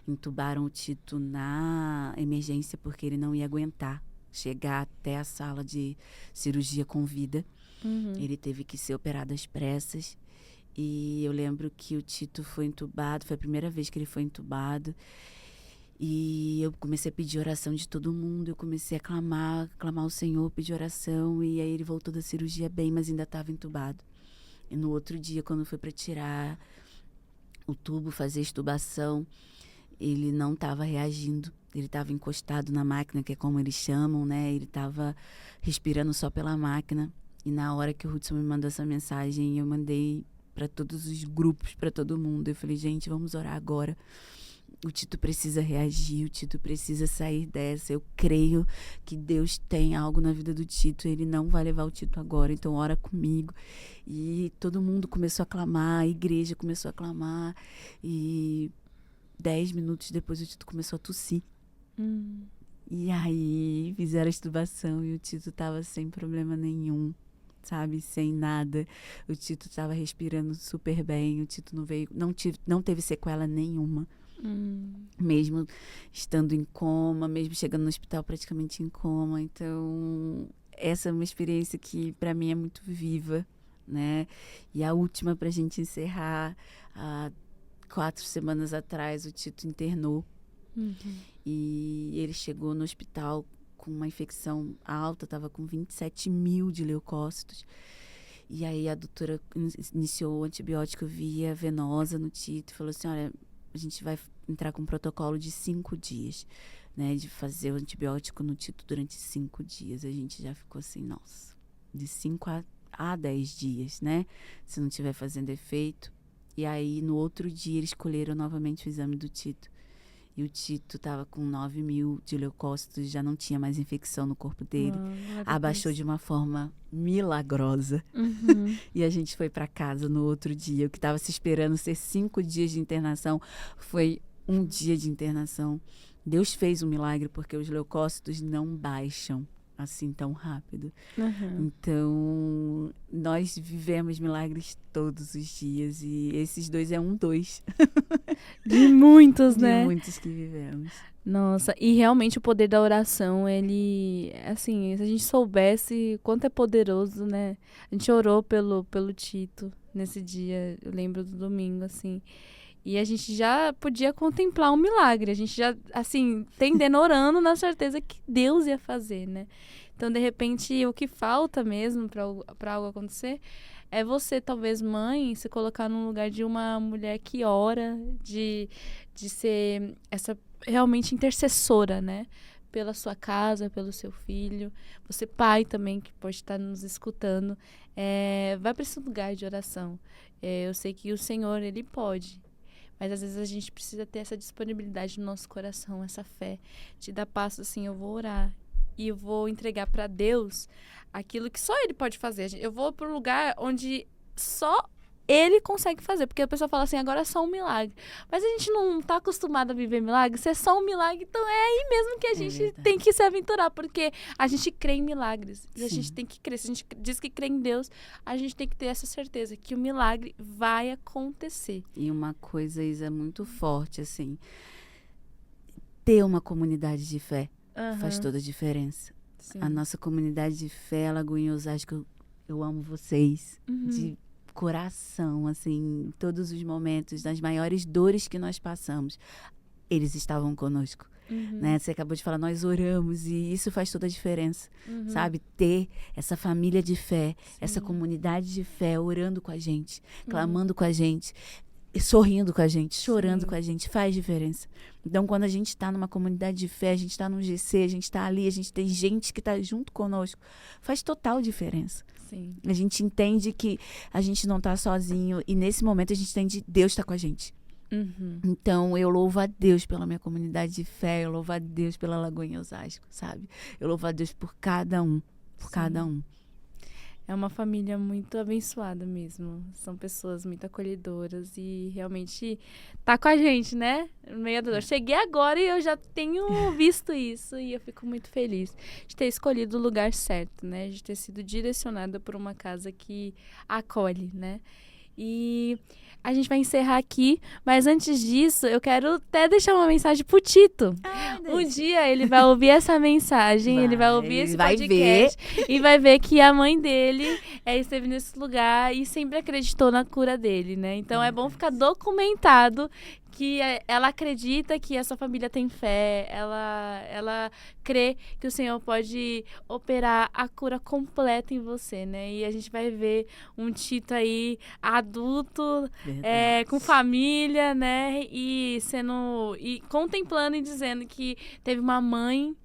Entubaram o Tito na emergência porque ele não ia aguentar chegar até a sala de cirurgia com vida. Ele teve que ser operado às pressas. E eu lembro que o Tito foi entubado, foi a primeira vez que ele foi entubado. E eu comecei a pedir oração de todo mundo, eu comecei a clamar ao Senhor, pedir oração. E aí ele voltou da cirurgia bem, mas ainda estava entubado. E no outro dia, quando foi para tirar o tubo, fazer a extubação, ele não estava reagindo. Ele estava encostado na máquina, que é como eles chamam, né? Ele estava respirando só pela máquina. E na hora que o Hudson me mandou essa mensagem, eu mandei para todos os grupos, para todo mundo. Eu falei, gente, vamos orar agora. O Tito precisa reagir, o Tito precisa sair dessa. Eu creio que Deus tem algo na vida do Tito, ele não vai levar o Tito agora, então ora comigo. E todo mundo começou a clamar, a igreja começou a clamar. E 10 minutos depois o Tito começou a tossir. E aí fizeram a extubação e o Tito tava sem problema nenhum. Sabe, sem nada. O Tito estava respirando super bem. O Tito não teve sequela nenhuma. Mesmo estando em coma, mesmo chegando no hospital praticamente em coma. Então, essa é uma experiência que para mim é muito viva, né? E a última, pra gente encerrar, há 4 semanas atrás, o Tito internou. E ele chegou no hospital com uma infecção alta, estava com 27 mil de leucócitos. E aí a doutora iniciou o antibiótico via venosa no Tito e falou assim, olha, a gente vai entrar com um protocolo de 5 dias, né? De fazer o antibiótico no Tito durante 5 dias. A gente já ficou assim, nossa, de 5 a 10 dias, né? Se não estiver fazendo efeito. E aí, no outro dia, eles escolheram novamente o exame do Tito. E o Tito estava com 9.000 de leucócitos, já não tinha mais infecção no corpo dele. Abaixou de uma forma milagrosa. E a gente foi para casa no outro dia. O que estava se esperando ser 5 dias de internação foi 1 dia de internação. Deus fez um milagre, porque os leucócitos não baixam assim tão rápido. Então, nós vivemos milagres todos os dias. E esses 2 é 2. De muitos, né? De muitos que vivemos. Nossa, e realmente o poder da oração, ele, assim, se a gente soubesse quanto é poderoso, né? A gente orou pelo Tito nesse dia, eu lembro do domingo, assim. E a gente já podia contemplar um milagre. A gente já, assim, tendendo, orando na certeza que Deus ia fazer, né? Então, de repente, o que falta mesmo para algo acontecer é você, talvez, mãe, se colocar no lugar de uma mulher que ora, de ser essa realmente intercessora, né? Pela sua casa, pelo seu filho. Você, pai, também, que pode estar nos escutando. Vai para esse lugar de oração. Eu sei que o Senhor, Ele pode. Mas às vezes a gente precisa ter essa disponibilidade no nosso coração, essa fé, de dar passo assim, eu vou orar e eu vou entregar para Deus aquilo que só Ele pode fazer. Eu vou para um lugar onde só Ele consegue fazer, porque a pessoa fala assim, agora é só um milagre. Mas a gente não está acostumado a viver milagre, se é só um milagre, então é aí mesmo que a gente tem que se aventurar, porque a gente crê em milagres. E a gente tem que crer. Se a gente diz que crê em Deus, a gente tem que ter essa certeza que o milagre vai acontecer. E uma coisa, Isa, muito forte, assim, ter uma comunidade de fé faz toda a diferença. Sim. A nossa comunidade de fé, Lagoinha Osasco, eu amo vocês, de coração, assim, em todos os momentos, nas maiores dores que nós passamos, eles estavam conosco, né? Você acabou de falar, nós oramos e isso faz toda a diferença, sabe? Ter essa família de fé, essa comunidade de fé orando com a gente, clamando com a gente, sorrindo com a gente, chorando com a gente, faz diferença. Então, quando a gente está numa comunidade de fé, a gente está num GC, a gente está ali, a gente tem gente que está junto conosco, faz total diferença. Sim. A gente entende que a gente não está sozinho e nesse momento a gente entende que Deus está com a gente. Então, eu louvo a Deus pela minha comunidade de fé, eu louvo a Deus pela Lagoinha Osasco, sabe? Eu louvo a Deus por cada um, cada um. É uma família muito abençoada mesmo. São pessoas muito acolhedoras e realmente tá com a gente, né? No meio da dor. Cheguei agora e eu já tenho visto isso e eu fico muito feliz de ter escolhido o lugar certo, né? De ter sido direcionada por uma casa que acolhe, né? E a gente vai encerrar aqui, mas antes disso, eu quero até deixar uma mensagem pro Tito. Um dia ele vai ouvir essa mensagem, ele vai ouvir esse podcast e vai ver que a mãe dele esteve nesse lugar e sempre acreditou na cura dele, né? Então é bom ficar documentado que ela acredita que essa família tem fé, ela crê que o Senhor pode operar a cura completa em você, né? E a gente vai ver um Tito aí adulto, com família, né? E contemplando e dizendo que teve uma mãe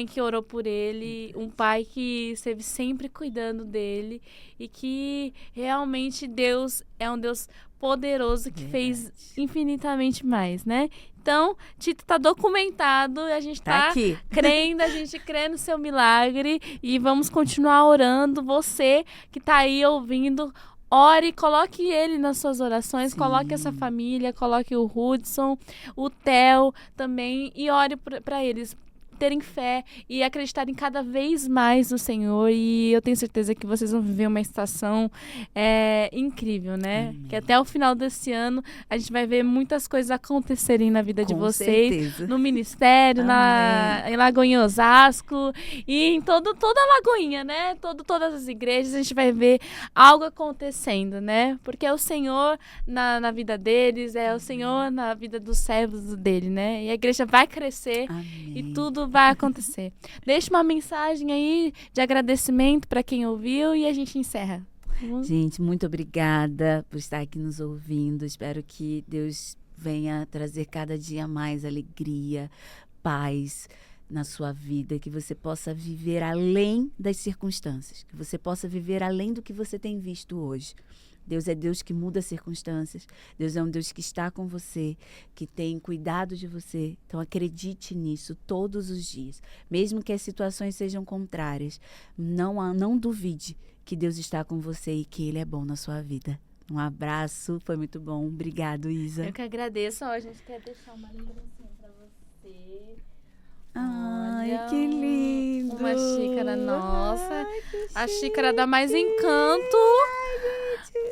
que orou por ele, um pai que esteve sempre cuidando dele e que realmente Deus é um Deus poderoso que fez infinitamente mais, né? Então, Tito tá documentado, a gente tá crendo, a gente crê no seu milagre e vamos continuar orando. Você que tá aí ouvindo, ore, coloque ele nas suas orações, coloque essa família, coloque o Hudson, o Theo também e ore para eles terem fé e acreditarem cada vez mais no Senhor, e eu tenho certeza que vocês vão viver uma estação incrível, né? Que até o final desse ano a gente vai ver muitas coisas acontecerem na vida de vocês, certeza. No ministério, em Lagoinha Osasco e em toda a Lagoinha, né? Todas as igrejas a gente vai ver algo acontecendo, né? Porque é o Senhor na vida deles, é o Senhor na vida dos servos dele, né? E a igreja vai crescer. Amém. E tudo vai acontecer. Deixa uma mensagem aí de agradecimento para quem ouviu e a gente encerra. Gente, muito obrigada por estar aqui nos ouvindo. Espero que Deus venha trazer cada dia mais alegria, paz na sua vida, que você possa viver além das circunstâncias, que você possa viver além do que você tem visto hoje. Deus é Deus que muda as circunstâncias. Deus é um Deus que está com você, que tem cuidado de você. Então acredite nisso todos os dias. Mesmo que as situações sejam contrárias, não duvide que Deus está com você e que Ele é bom na sua vida. Um abraço, foi muito bom. Obrigado, Isa. Eu que agradeço. Ó, a gente quer deixar uma lembrancinha pra você. Ai, Olha, que lindo! Uma xícara nossa. Ai, que A xícara dá mais encanto.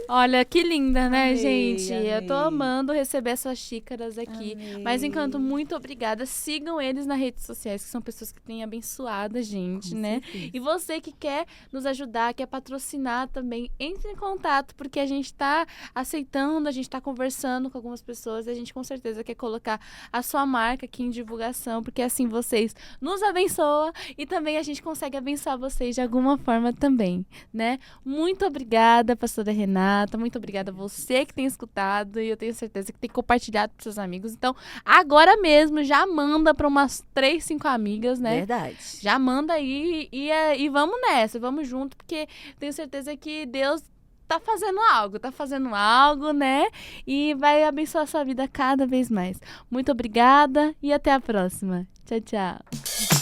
Olha, que linda, né, Amei, gente? Eu tô amei. amando receber essas xícaras aqui. Amei. Mas, Encanto, muito obrigada. Sigam eles nas redes sociais, que são pessoas que têm abençoado a gente, Com né? certeza. E você que quer nos ajudar, quer patrocinar também, entre em contato, porque a gente tá aceitando, a gente tá conversando com algumas pessoas e a gente com certeza quer colocar a sua marca aqui em divulgação, porque assim vocês nos abençoam e também a gente consegue abençoar vocês de alguma forma também, né? Muito obrigada, pastora Renata, muito obrigada a você que tem escutado e eu tenho certeza que tem compartilhado com seus amigos. Então, agora mesmo, já manda para umas 3, 5 amigas, né? Verdade. Já manda aí e vamos nessa, vamos junto, porque tenho certeza que Deus tá fazendo algo, né? E vai abençoar a sua vida cada vez mais. Muito obrigada e até a próxima. Tchau, tchau.